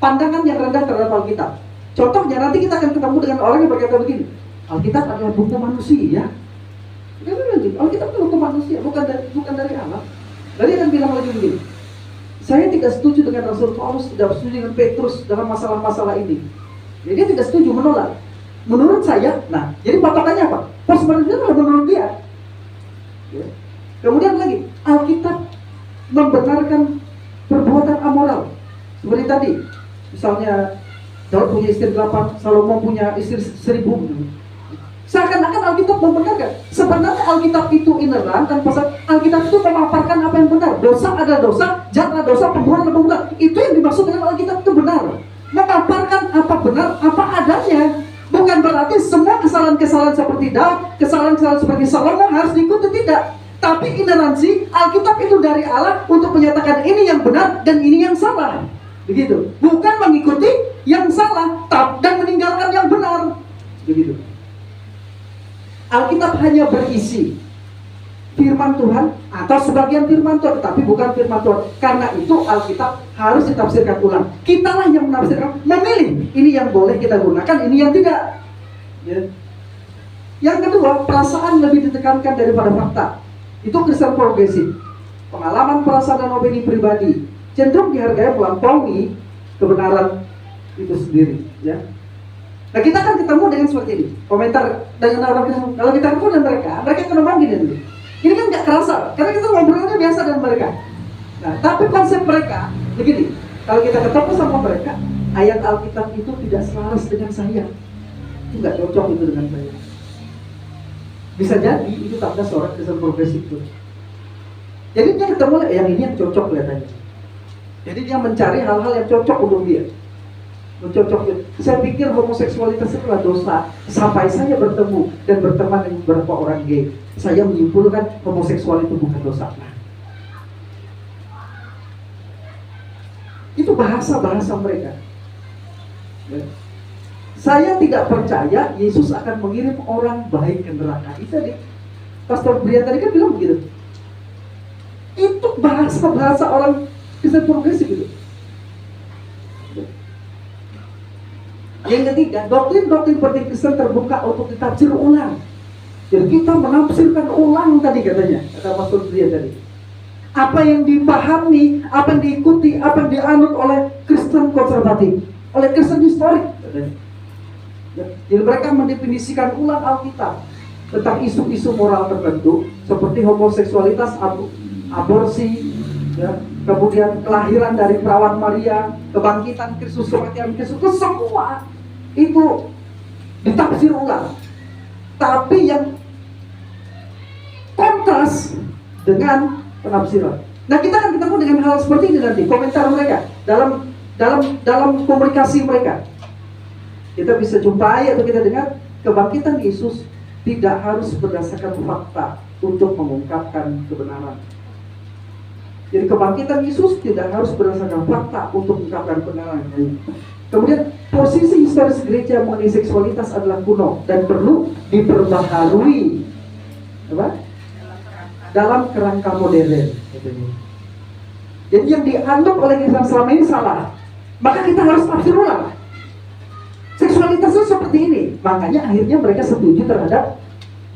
Pandangan yang rendah terhadap Alkitab. Contohnya nanti kita akan ketemu dengan orang yang berkata begini, Alkitab adalah buku manusia. Alkitab itu buku manusia, bukan dari Allah. Lalu dia akan bilang lagi begini, saya tidak setuju dengan Rasul Paulus, tidak setuju dengan Petrus dalam masalah-masalah ini. Jadi dia tidak setuju, menolak. Menurut saya, nah, jadi patokannya apa? Persebarannya adalah menurut dia. Ya. Kemudian lagi, Alkitab membenarkan perbuatan amoral. Seperti tadi, misalnya Daud punya istri 8, Salomo punya istri 1000. Seakan-akan Alkitab membenarkan. Sebenarnya Alkitab itu ineran dan pasal Alkitab itu memaparkan apa yang benar. Dosa adalah dosa, jahat adalah dosa, pembunuhan adalah pembunuhan. Itu yang dimaksud dengan Alkitab itu benar. Memaparkan apa benar, apa adanya. Bukan berarti semua kesalahan-kesalahan seperti Daud, kesalahan-kesalahan seperti Salomo harus diikuti, tidak. Tapi ineransi Alkitab itu dari Allah untuk menyatakan ini yang benar dan ini yang salah. Begitu. Bukan mengikuti yang salah dan meninggalkan yang benar. Begitu. Alkitab hanya berisi firman Tuhan atau sebagian firman Tuhan, tetapi bukan firman Tuhan. Karena itu Alkitab harus ditafsirkan ulang. Kitalah yang menafsirkan, memilih ini yang boleh kita gunakan, ini yang tidak. Ya. Yang kedua, perasaan lebih ditekankan daripada fakta. Itu Kristen progresif. Pengalaman, perasaan, dan opini pribadi cenderung dihargai melampaui kebenaran itu sendiri. Ya. Nah kita akan ketemu dengan seperti ini. Komentar dengan orang kalau kita ketemu dengan mereka ngomong gini dulu. Ini kan nggak kerasa, karena kita ngobrolnya biasa dengan mereka. Nah, tapi konsep mereka begini. Kalau kita ketemu sama mereka, ayat Alkitab itu tidak selaras dengan saya. Itu nggak cocok itu dengan saya. Bisa jadi itu tanda seorang Kristen progresif itu. Jadi dia ketemu yang ini yang cocok kelihatannya. Jadi dia mencari hal-hal yang cocok untuk dia. Mencocoknya. Saya pikir homoseksualitas itu adalah dosa. Sampai saya bertemu dan berteman dengan beberapa orang gay, saya menyimpulkan homoseksual itu bukan dosa. Itu bahasa-bahasa mereka. Ya. Saya tidak percaya Yesus akan mengirim orang baik ke neraka. Itu tadi Pastor Brian tadi kan bilang begitu. Itu bahasa-bahasa orang Kristen progresif itu. Yang ketiga, doktrin-doktrin penting Kristen terbuka untuk ditafsir ulang. Jadi kita menafsirkan ulang tadi katanya, kata Pastor Brian tadi. Apa yang dipahami, apa yang diikuti, apa yang dianut oleh Kristen konservatif, oleh Kristen historik katanya. Jadi mereka mendefinisikan ulang Alkitab tentang isu-isu moral tertentu seperti homoseksualitas, aborsi, ya, kemudian kelahiran dari perawan Maria, kebangkitan Kristus, kematian Kristus, itu semua itu ditafsir ulang. Tapi yang kontras dengan penafsiran. Nah kita akan ketemu dengan hal seperti ini nanti, komentar mereka dalam komunikasi mereka. Kita bisa jumpai atau kita dengar kebangkitan Yesus tidak harus berdasarkan fakta untuk mengungkapkan kebenaran. Jadi kebangkitan Yesus tidak harus berdasarkan fakta untuk mengungkapkan kebenaran. Kemudian posisi historis gereja mengenai seksualitas adalah kuno dan perlu diperbaharui dalam kerangka modern. Jadi yang dianggap oleh Kristen selama ini salah, maka kita harus tafsir ulang. Seksualitas itu seperti ini, makanya akhirnya mereka setuju terhadap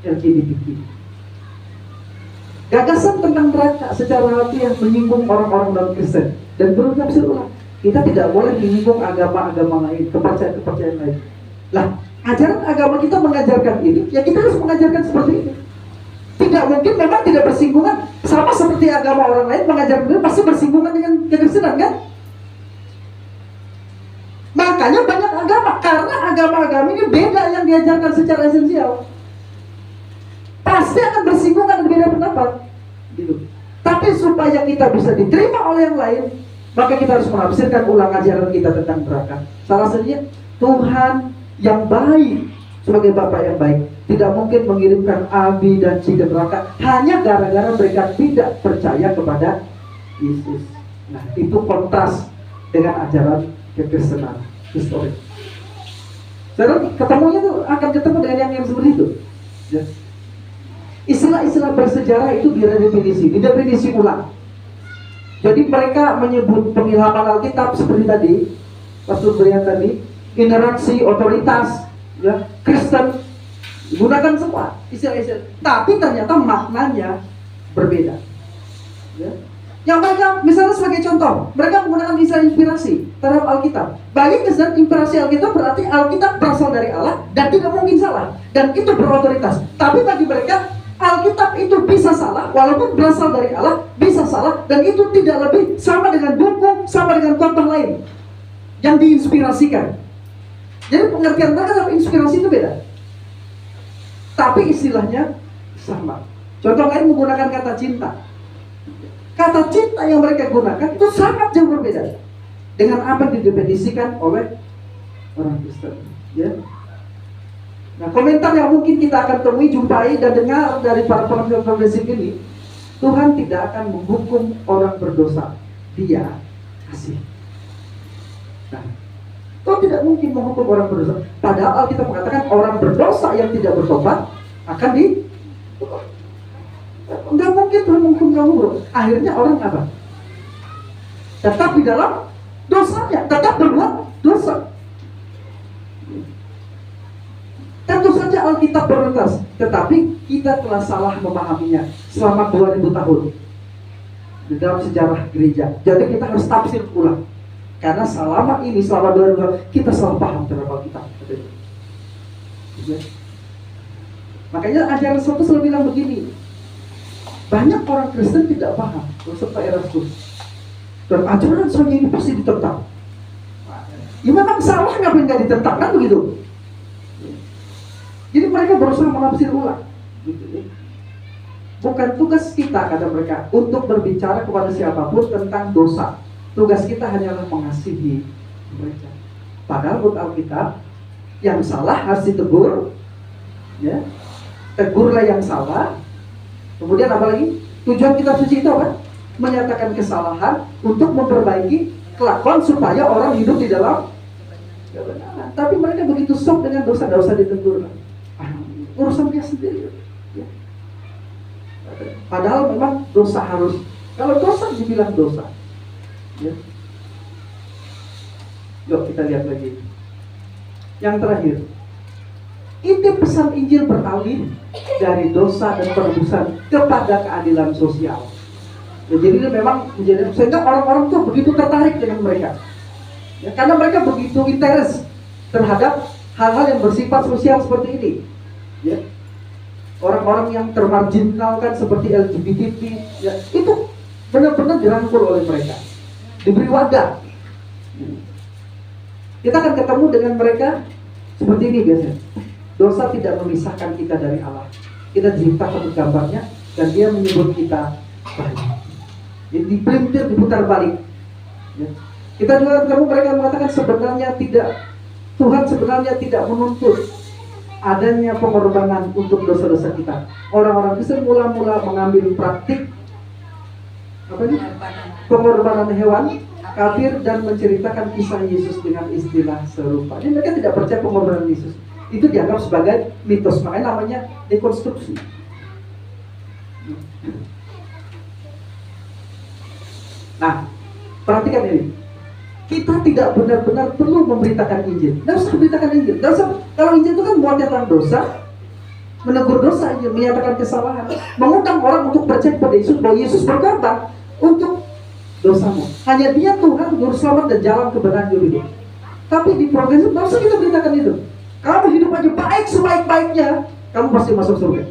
LGBTQ. Gagasan tentang neraka secara harfiah menyinggung orang-orang non-Kristen dan perlu tafsir ulang. Kita tidak boleh menyinggung agama-agama lain, kepercayaan-kepercayaan lain. Lah, ajaran agama kita mengajarkan ini, ya kita harus mengajarkan seperti ini. Tidak mungkin memang tidak bersinggungan, sama seperti agama orang lain mengajarkan ini pasti bersinggungan dengan kekristenan kan? Makanya banyak agama, karena agama-agama ini beda yang diajarkan secara esensial. Pasti akan bersinggungan dan beda pendapat gitu. Tapi supaya kita bisa diterima oleh yang lain, maka kita harus menafsirkan ulang ajaran kita tentang neraka. Salah satunya Tuhan yang baik sebagai Bapak yang baik tidak mungkin mengirimkan A, B, dan C ke neraka hanya gara-gara mereka tidak percaya kepada Yesus. Nah, itu kontras dengan ajaran kekristenan historik. Saudara, ketemunya tuh akan ketemu dengan yang seperti itu. Ya. Istilah-istilah bersejarah itu didefinisi ulang. Jadi mereka menyebut pengilhaman Alkitab seperti tadi, Pastor Brian tadi, inerransi, otoritas, ya, Kristen, gunakan semua istilah-istilah. Tapi ternyata maknanya berbeda. Ya. Yang mereka, misalnya sebagai contoh, mereka menggunakan istilah inspirasi terhadap Alkitab. Bagi Kristen, inspirasi Alkitab berarti Alkitab berasal dari Allah dan tidak mungkin salah, dan itu berotoritas. Tapi bagi mereka, Alkitab itu bisa salah, walaupun berasal dari Allah, bisa salah, dan itu tidak lebih sama dengan buku, sama dengan khotbah lain yang diinspirasikan. Jadi pengertian mereka dalam inspirasi itu beda, tapi istilahnya sama. Contoh lain menggunakan kata cinta. Kata cinta yang mereka gunakan itu sangat jauh berbeda dengan apa yang didefinisikan oleh orang Kristen. Ya. Nah, komentar yang mungkin kita akan temui, jumpai, dan dengar dari para pengajar progresif ini, Tuhan tidak akan menghukum orang berdosa, Dia kasih. Nah, Tuhan tidak mungkin menghukum orang berdosa. Padahal kita mengatakan orang berdosa yang tidak bertobat akan Enggak mungkin Tuhan menghukum kamu, bro. Akhirnya orang apa? Tetap di dalam dosanya, tetap berbuat dosa. Tentu saja Alkitab berlintas, tetapi kita telah salah memahaminya selama 2000 tahun di dalam sejarah gereja. Jadi kita harus tafsir ulang. Karena selama 2000 tahun kita salah paham terhadap Alkitab. Ya. Makanya ajaran satu selalu bilang begini. Banyak orang Kristen tidak paham serta Erasmus. Dan ajaran saya ini pasti ditentang. Ya memang salah, ngapain nggak ditentang, kan begitu? Jadi mereka berusaha menafsir ulang. Bukan tugas kita, kata mereka, untuk berbicara kepada siapapun tentang dosa. Tugas kita hanyalah mengasihi mereka. Padahal menurut Alkitab, yang salah harus ditegur. Ya, tegurlah yang salah. Kemudian apa lagi? Tujuan kitab suci itu apa? Menyatakan kesalahan untuk memperbaiki kelakuan supaya orang hidup di dalam kebenaran. Tapi mereka begitu sok dengan dosa, gak usah ditegur. Urusan dia sendiri. Ya. Padahal memang dosa harus, kalau dosa dibilang dosa. Ya. Yuk kita lihat lagi. Yang terakhir, inti pesan Injil beralih dari dosa dan penebusan kepada keadilan sosial. Ya, jadi ini memang menjadi, sehingga orang-orang tuh begitu tertarik dengan mereka. Ya, karena mereka begitu interest terhadap hal-hal yang bersifat sosial seperti ini. Ya. Orang-orang yang termarginalkan seperti LGBT, ya, itu benar-benar dirangkul oleh mereka, diberi wadah. Kita akan ketemu dengan mereka seperti ini biasanya. Dosa tidak memisahkan kita dari Allah. Kita diciptakan untuk gambarnya dan Dia menyebut kita baik. Jadi dipelintir, diputar balik. Ya. Kita juga ketemu mereka mengatakan sebenarnya tidak, Tuhan sebenarnya tidak menuntut adanya pengorbanan untuk dosa-dosa kita. Orang-orang Kristen mula-mula mengambil praktik pengorbanan hewan kafir dan menceritakan kisah Yesus dengan istilah serupa. Jadi mereka tidak percaya pengorbanan Yesus. Itu dianggap sebagai mitos, makanya namanya dekonstruksi. Nah, perhatikan ini. Kita tidak benar-benar perlu memberitakan Injil. Tidak usah memberitakan Injil. Tidak usah. Kalau Injil itu kan buat tentang dosa, menegur dosa, Injil, menyatakan kesalahan, mengundang orang untuk percaya kepada Yesus, bahwa Yesus berkorban untuk dosamu. Hanya Dia Tuhan, Juru Selamat dan jalan kebenaran hidup. Tapi di progresif, tidak usah kita beritakan itu. Kamu hidup aja baik sebaik-baiknya, kamu pasti masuk surga.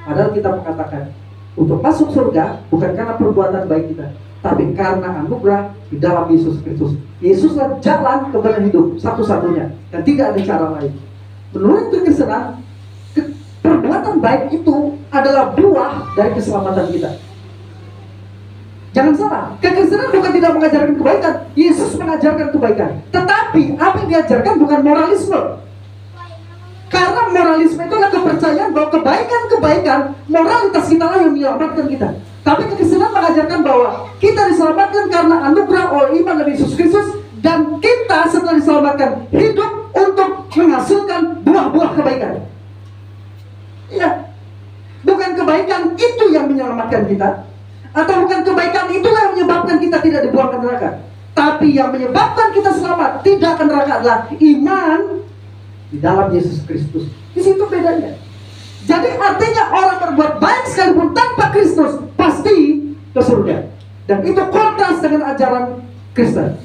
Padahal kita mengatakan untuk masuk surga bukan karena perbuatan baik kita, tapi karena anugerah di dalam Yesus Kristus. Yesuslah jalan kebenaran hidup satu-satunya dan tidak ada cara lain. Menurut kekristenan, perbuatan baik itu adalah buah dari keselamatan kita. Jangan salah, kekristenan bukan tidak mengajarkan kebaikan. Yesus mengajarkan kebaikan, tetapi apa yang diajarkan bukan moralisme. Karena moralisme itu adalah kepercayaan bahwa kebaikan-kebaikan moralitas kita lah yang menyelamatkan kita. Tapi kekristenan mengajarkan bahwa kita diselamatkan karena anugerah oleh iman Nabi Yesus Kristus, dan kita setelah diselamatkan hidup untuk menghasilkan buah-buah kebaikan. Ya, bukan kebaikan itu yang menyelamatkan kita, atau bukan kebaikan itulah yang menyebabkan kita tidak dibuang ke neraka. Tapi yang menyebabkan kita selamat tidak ke neraka adalah iman di dalam Yesus Kristus. Di situ bedanya. Jadi artinya orang berbuat baik sekalipun tanpa Kristus pasti ke surga. Dan itu kontras dengan ajaran Kristen.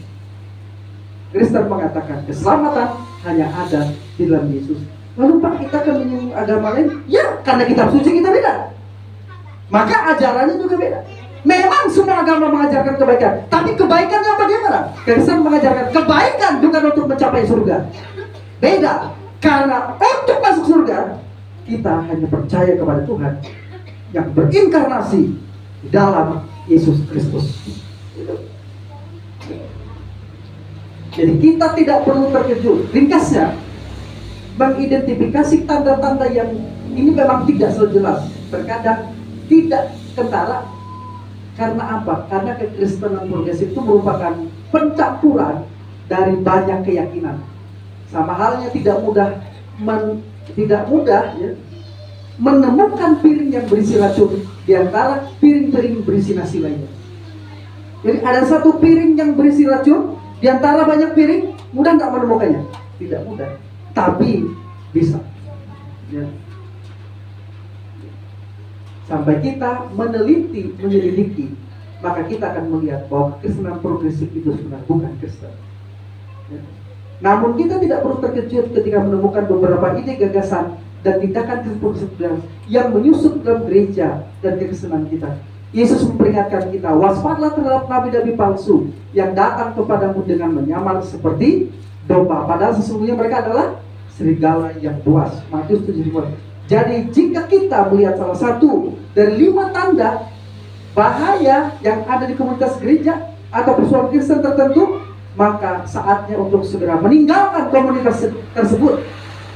Kristen mengatakan keselamatan hanya ada di dalam Yesus. Lalu Pak, kita ke agama lain? Ya, karena kitab suci kita beda. Maka ajarannya juga beda. Memang semua agama mengajarkan kebaikan, tapi kebaikannya bagaimana? Kristen mengajarkan kebaikan bukan untuk mencapai surga. Beda. Karena untuk masuk surga, kita hanya percaya kepada Tuhan yang berinkarnasi di dalam Yesus Kristus. Jadi kita tidak perlu terkejut. Ringkasnya, mengidentifikasi tanda-tanda yang ini memang tidak selalu jelas. Terkadang tidak kentara. Karena apa? Karena kekristenan progresif itu merupakan pencampuran dari banyak keyakinan. Sama halnya tidak mudah ya, menemukan piring yang berisi racun di antara piring-piring berisi nasi lainnya. Jadi ada satu piring yang berisi racun di antara banyak piring, mudah nggak menemukannya? Tidak mudah, tapi bisa. Ya. Sampai kita meneliti, menyelidiki, maka kita akan melihat bahwa kekristenan progresif itu sebenarnya bukan Kristen. Ya. Namun kita tidak perlu terkejut ketika menemukan beberapa ide, gagasan, dan tindakan progresif yang menyusup dalam gereja dan kekristenan kita. Yesus memperingatkan kita, waspadlah terhadap nabi-nabi palsu yang datang kepadamu dengan menyamar seperti domba, padahal sesungguhnya mereka adalah serigala yang buas. Matius 7:5. Jadi jika kita melihat salah satu dari 5 tanda bahaya yang ada di komunitas gereja atau persoalan Kristen tertentu, maka saatnya untuk segera meninggalkan komunitas tersebut,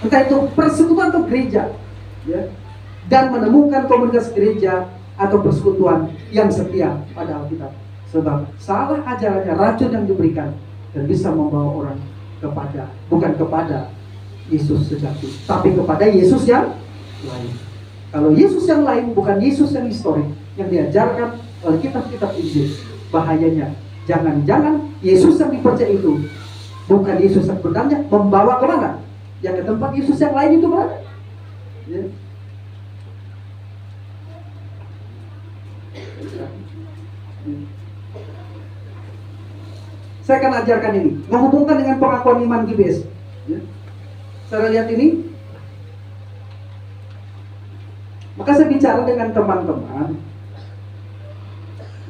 entah itu persekutuan atau gereja, ya, dan menemukan komunitas gereja atau persekutuan yang setia pada Alkitab. Sebab salah ajarannya racun yang diberikan dan bisa membawa orang kepada, bukan kepada Yesus sejati, tapi kepada Yesus yang lain. Kalau Yesus yang lain bukan Yesus yang historik yang diajarkan oleh kitab-kitab Injil, bahayanya jangan-jangan Yesus yang dipercaya itu bukan Yesus yang sebenarnya, membawa kemana? Yang ke tempat Yesus yang lain itu berada. Ya. Saya akan ajarkan ini, menghubungkan dengan pengakuan iman GBS. Ya. Saya lihat ini, maka saya bicara dengan teman-teman.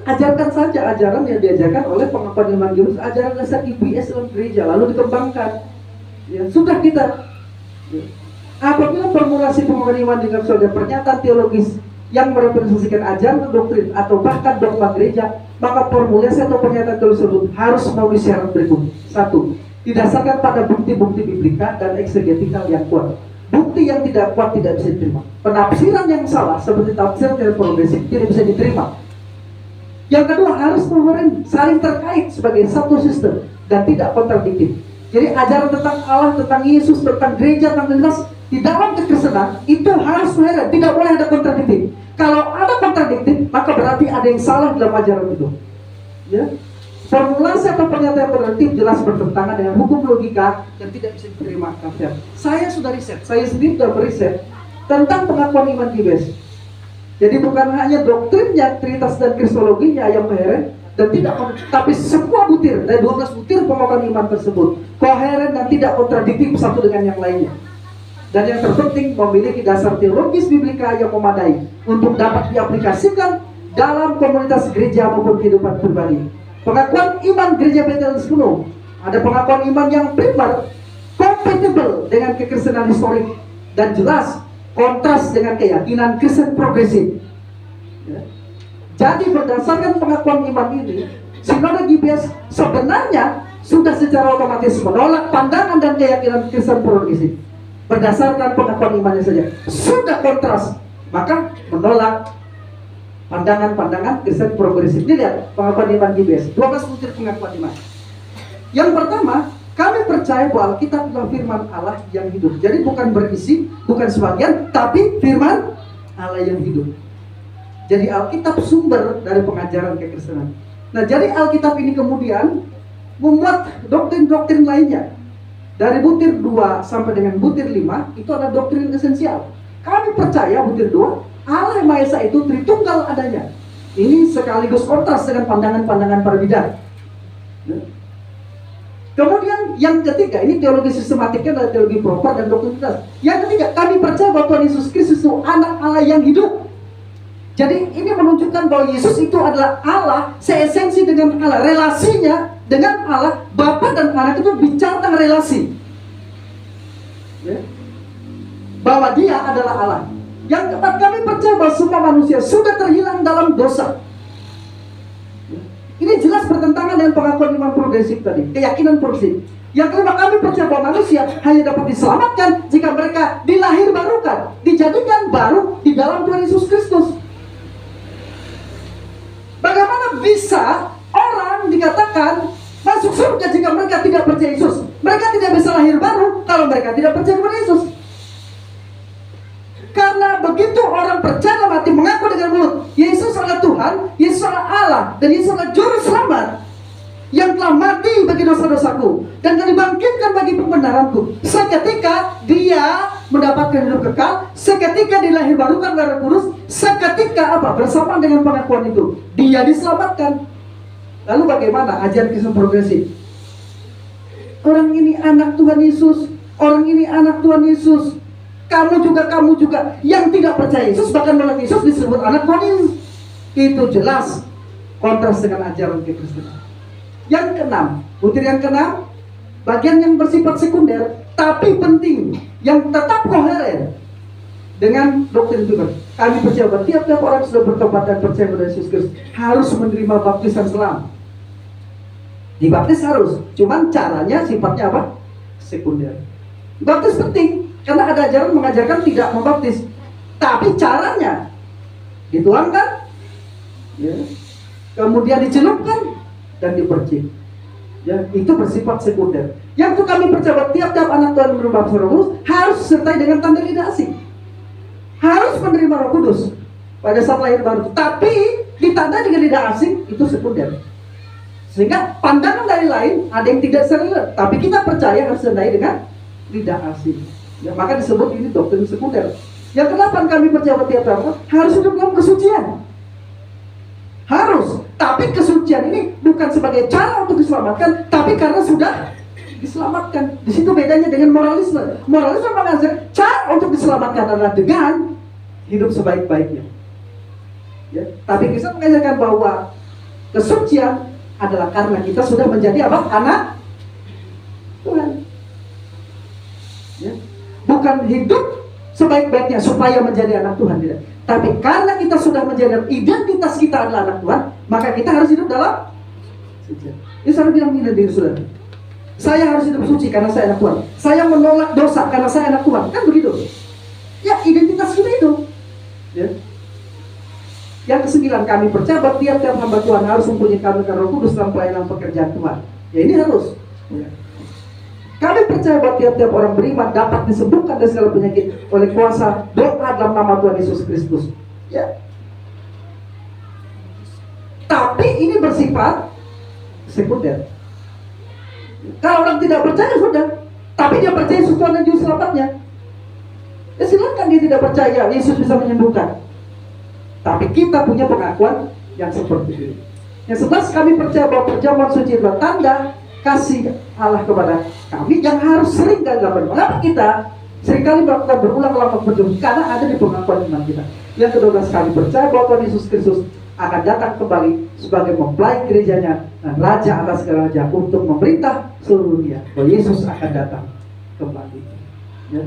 Ajarkan saja ajaran yang diajarkan oleh pengakuan iman GBS, ajaran dasar IBS dalam gereja, lalu dikembangkan. Ya, sudah kita. Ya. Apabila formulasi pengakuan iman dengan suatu pernyataan teologis yang merepresentasikan ajaran doktrin atau bahkan dogma gereja, maka formulasi atau pernyataan tersebut harus memenuhi syarat berikut. 1. Didasarkan pada bukti-bukti biblika dan eksegetikal yang kuat. Bukti yang tidak kuat tidak bisa diterima. Penafsiran yang salah seperti tafsir yang progresif tidak bisa diterima. Yang kedua, harus saling terkait sebagai satu sistem dan tidak kontradiktif. Jadi ajaran tentang Allah, tentang Yesus, tentang gereja, tentang Kristus di dalam kekristenan itu harus koheren, tidak boleh ada kontradiktif. Kalau ada kontradiktif, maka berarti ada yang salah dalam ajaran itu. Ya. Formulasi atau pernyataan kontradiktif jelas bertentangan dengan hukum logika dan tidak bisa diterima kafir. Saya sudah riset, saya sendiri sudah beriset tentang pengakuan iman GBS. Jadi bukan hanya doktrinnya, Trinitas dan Kristologinya yang koheren dan tidak, tapi semua butir dari 12 butir pengakuan iman tersebut koheren dan tidak kontradiktif satu dengan yang lainnya. Dan yang terpenting memiliki dasar teologis biblika yang memadai untuk dapat diaplikasikan dalam komunitas gereja maupun kehidupan pribadi. Pengakuan iman gereja Betel 10 ada pengakuan iman yang primer, kompatibel dengan kekristenan historik dan jelas kontras dengan keyakinan Kristen progresif. Ya. Jadi berdasarkan pengakuan iman ini, Sinode GBS sebenarnya sudah secara otomatis menolak pandangan dan keyakinan Kristen progresif. berdasarkan pengakuan imannya saja sudah kontras, maka menolak pandangan-pandangan Kristen progresif. Ini lihat pengakuan iman GBS, 12 butir pengakuan iman. Yang pertama, kami percaya bahwa Alkitab adalah firman Allah yang hidup. Jadi bukan berisi, bukan sebagian, tapi firman Allah yang hidup. Jadi Alkitab sumber dari pengajaran kekristenan. Nah, jadi Alkitab ini kemudian membuat doktrin-doktrin lainnya. Dari butir 2 sampai dengan butir 5 itu ada doktrin esensial. Kami percaya butir 2 Allah yang Maha Esa itu Tritunggal adanya. Ini sekaligus kontras dengan pandangan-pandangan para bidan. Kemudian yang ketiga, ini teologi sistematiknya adalah teologi proper dan doktrinitas. Yang ketiga, kami percaya bahwa Tuhan Yesus Kristus itu anak Allah yang hidup. Jadi ini menunjukkan bahwa Yesus itu adalah Allah, seesensi dengan Allah. Relasinya dengan Allah, Bapa dan Anak itu bicara tentang relasi. Ya. Bahwa dia adalah Allah. Yang keempat, kami percaya bahwa semua manusia sudah terhilang dalam dosa. Ini jelas bertentangan dengan pengakuan iman progresif tadi, keyakinan progresif. Yang kelima, kami percaya bahwa manusia hanya dapat diselamatkan jika mereka dilahir barukan, dijadikan baru di dalam Tuhan Yesus Kristus. Bagaimana bisa orang dikatakan masuk surga jika mereka tidak percaya Yesus? Mereka tidak bisa lahir baru kalau mereka tidak percaya kepada Yesus. Karena begitu orang percaya dalam hati, mengaku dengan mulut Yesus adalah Tuhan, Yesus adalah Allah, dan Yesus adalah Juru Selamat yang telah mati bagi dosa-dosaku dan telah dibangkitkan bagi pembenaranku. Seketika dia mendapatkan hidup kekal, seketika dilahir barukan oleh Roh Kudus, seketika apa? Bersama dengan pengakuan itu dia diselamatkan. Lalu bagaimana ajaran Kristen progresif? Orang ini anak Tuhan Yesus, orang ini anak Tuhan Yesus. Kamu juga yang tidak percaya Yesus, bahkan menolak Yesus disebut anak Tuhan Yesus. Itu jelas kontras dengan ajaran Kekristenan. Yang keenam, butir yang keenam, bagian yang bersifat sekunder tapi penting, yang tetap koheren dengan doktrin Tuhan. Kami percaya bahwa tiap-tiap orang sudah bertobat dan percaya pada Yesus Kristus harus menerima baptisan selam. Dibaptis harus, cuman caranya sifatnya apa? Sekunder. Baptis penting, karena ada ajaran mengajarkan tidak membaptis, tapi caranya dituangkan, ya, kemudian dicelupkan dan dipercik, ya, itu bersifat sekunder. Yang itu kami percaya tiap-tiap anak Tuhan menerima baptisan Roh Kudus harus disertai dengan tanda lidah asing, harus menerima Roh Kudus pada saat lahir baru. Tapi ditandai dengan lidah asing itu sekunder, sehingga pandangan dari lain ada yang tidak sekunder, tapi kita percaya harus ditandai dengan lidah asing. Ya, maka disebut ini doktrin sekunder. Yang ke-8, kami percaya tiap-tiap orang harus hidup dalam kesucian. Harus. Tapi kesucian ini bukan sebagai cara untuk diselamatkan, tapi karena sudah diselamatkan. Di situ bedanya dengan moralisme. Moralisme mengajar cara untuk diselamatkan adalah dengan hidup sebaik-baiknya. Ya. Tapi kita mengajarkan bahwa kesucian adalah karena kita sudah menjadi apa? Anak Tuhan. Ya. Bukan hidup sebaik-baiknya supaya menjadi anak Tuhan, tidak. Tapi karena kita sudah menjadi identitas kita adalah anak Tuhan, maka kita harus hidup dalam suci. Ini saya bilang ini diri saudara. Saya harus hidup suci karena saya anak Tuhan. Saya menolak dosa karena saya anak Tuhan. Kan begitu? Ya, identitas kita itu. Ya. Yang ke-9, kami percaya bahwa tiap-tiap hamba Tuhan harus mempunyai karunia Roh Kudus dalam pelayanan pekerjaan Tuhan. Ya, ini harus. Ya. Kami percaya bahwa tiap-tiap orang beriman dapat disembuhkan dari segala penyakit oleh kuasa doa dalam nama Tuhan Yesus Kristus. Ya. Tapi ini bersifat sekunder. Kalau orang tidak percaya sudah, tapi dia percaya Yesus Tuhan dan Juru Selamatnya, ya silakan dia tidak percaya Yesus bisa menyembuhkan. Tapi kita punya pengakuan yang seperti ini. Yang 11, kami percaya bahwa perjamuan suci adalah tanda kasih Allah kepada kami yang harus sering dilakukan. Mengapa kita seringkali melakukan berulang-ulang perjamuan? Karena ada di pengakuan iman kita. Yang ke-12, kami percaya bahwa Tuhan Yesus Kristus akan datang kembali sebagai mempelai gerejanya dan raja atas segala raja untuk memerintah seluruh dunia. Bahwa Yesus akan datang kembali. Ya.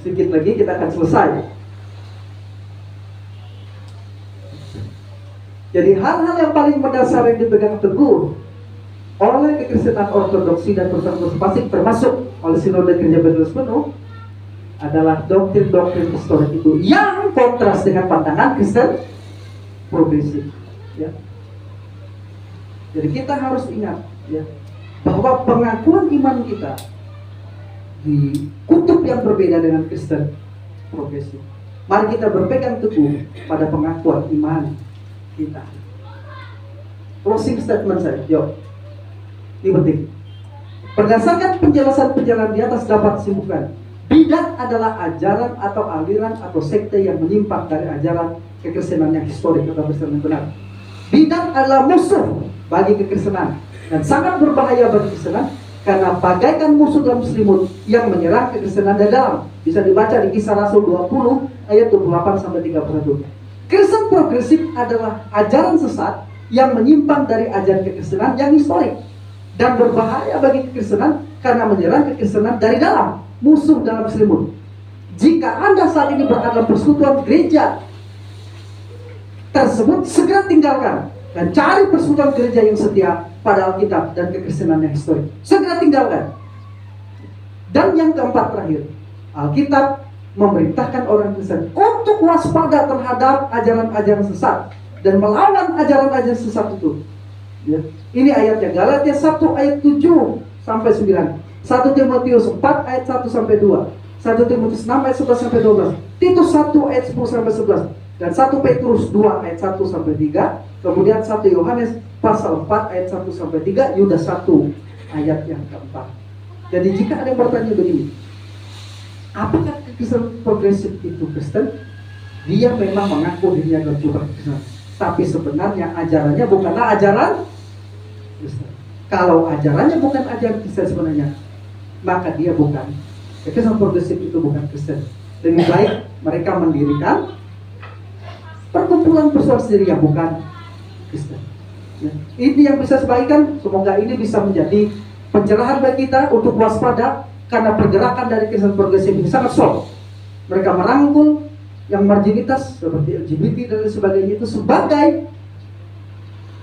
Sedikit lagi kita akan selesai. Jadi hal-hal yang paling mendasar yang dipegang teguh oleh kekristenan ortodoksi dan persekutuan pasif termasuk oleh sinode gereja Baptis penuh adalah doktrin-doktrin historik itu yang kontras dengan pandangan Kristen progresif. Ya. Jadi kita harus ingat, ya, bahwa pengakuan iman kita di kutub yang berbeda dengan Kristen progresif. Mari kita berpegang teguh pada pengakuan iman kita. Closing statement saya, yuk. Ini penting. Berdasarkan penjelasan-penjelasan di atas dapat disimpulkan, bidat adalah ajaran atau aliran atau sekte yang menyimpang dari ajaran kekristenan yang historik atau kekristenan yang benar. Bidat adalah musuh bagi kekristenan dan sangat berbahaya bagi kekristenan karena bagaikan musuh dalam selimut yang menyerang kekristenan dari dalam. Bisa dibaca di Kisah Rasul 20 ayat 28 sampai 31. Kristen progresif adalah ajaran sesat yang menyimpang dari ajaran kekristenan yang historik dan berbahaya bagi kekristenan karena menyerang kekristenan dari dalam, musuh dalam selimut. Jika Anda saat ini berada dalam persekutuan gereja tersebut, segera tinggalkan dan cari persekutuan gereja yang setia pada Alkitab dan kekristenan yang historik. Segera tinggalkan. Dan yang keempat terakhir, Alkitab memerintahkan orang Kristen untuk waspada terhadap ajaran-ajaran sesat dan melawan ajaran-ajaran sesat itu. Ya. Ini ayatnya, Galatia 1 ayat 7 sampai 9, 1 Timotius 4 ayat 1 sampai 2, 1 Timotius 6 ayat 11 sampai 12, Titus 1 ayat 10 sampai 11, dan 1 Petrus 2 ayat 1 sampai 3, kemudian 1 Yohanes pasal 4 ayat 1 sampai 3, Yudas 1 ayat yang keempat. Jadi jika ada yang bertanya begini, apakah Kristen progresif itu Kristen? Dia memang mengaku dirinya adalah Kristen, tapi sebenarnya ajarannya bukanlah ajaran Kristen. Kalau ajarannya bukan ajaran Kristen sebenarnya, maka dia bukan. Kristen progresif itu bukan Kristen. Lebih baik mereka mendirikan perkumpulan persekutuan sendiri yang bukan Kristen. Ya. Ini yang bisa sebaikkan. Semoga ini bisa menjadi pencerahan bagi kita untuk waspada, karena pergerakan dari Kristen progresif ini sangat solid. Mereka merangkul yang marginalitas seperti LGBT dan sebagainya itu sebagai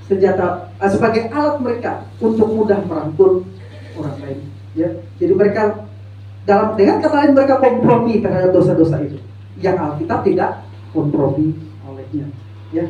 senjata, sebagai alat mereka untuk mudah merangkul orang lain. Ya, jadi mereka dengan kata lain mereka kompromi terhadap dosa-dosa itu yang Alkitab tidak kompromi olehnya. Ya.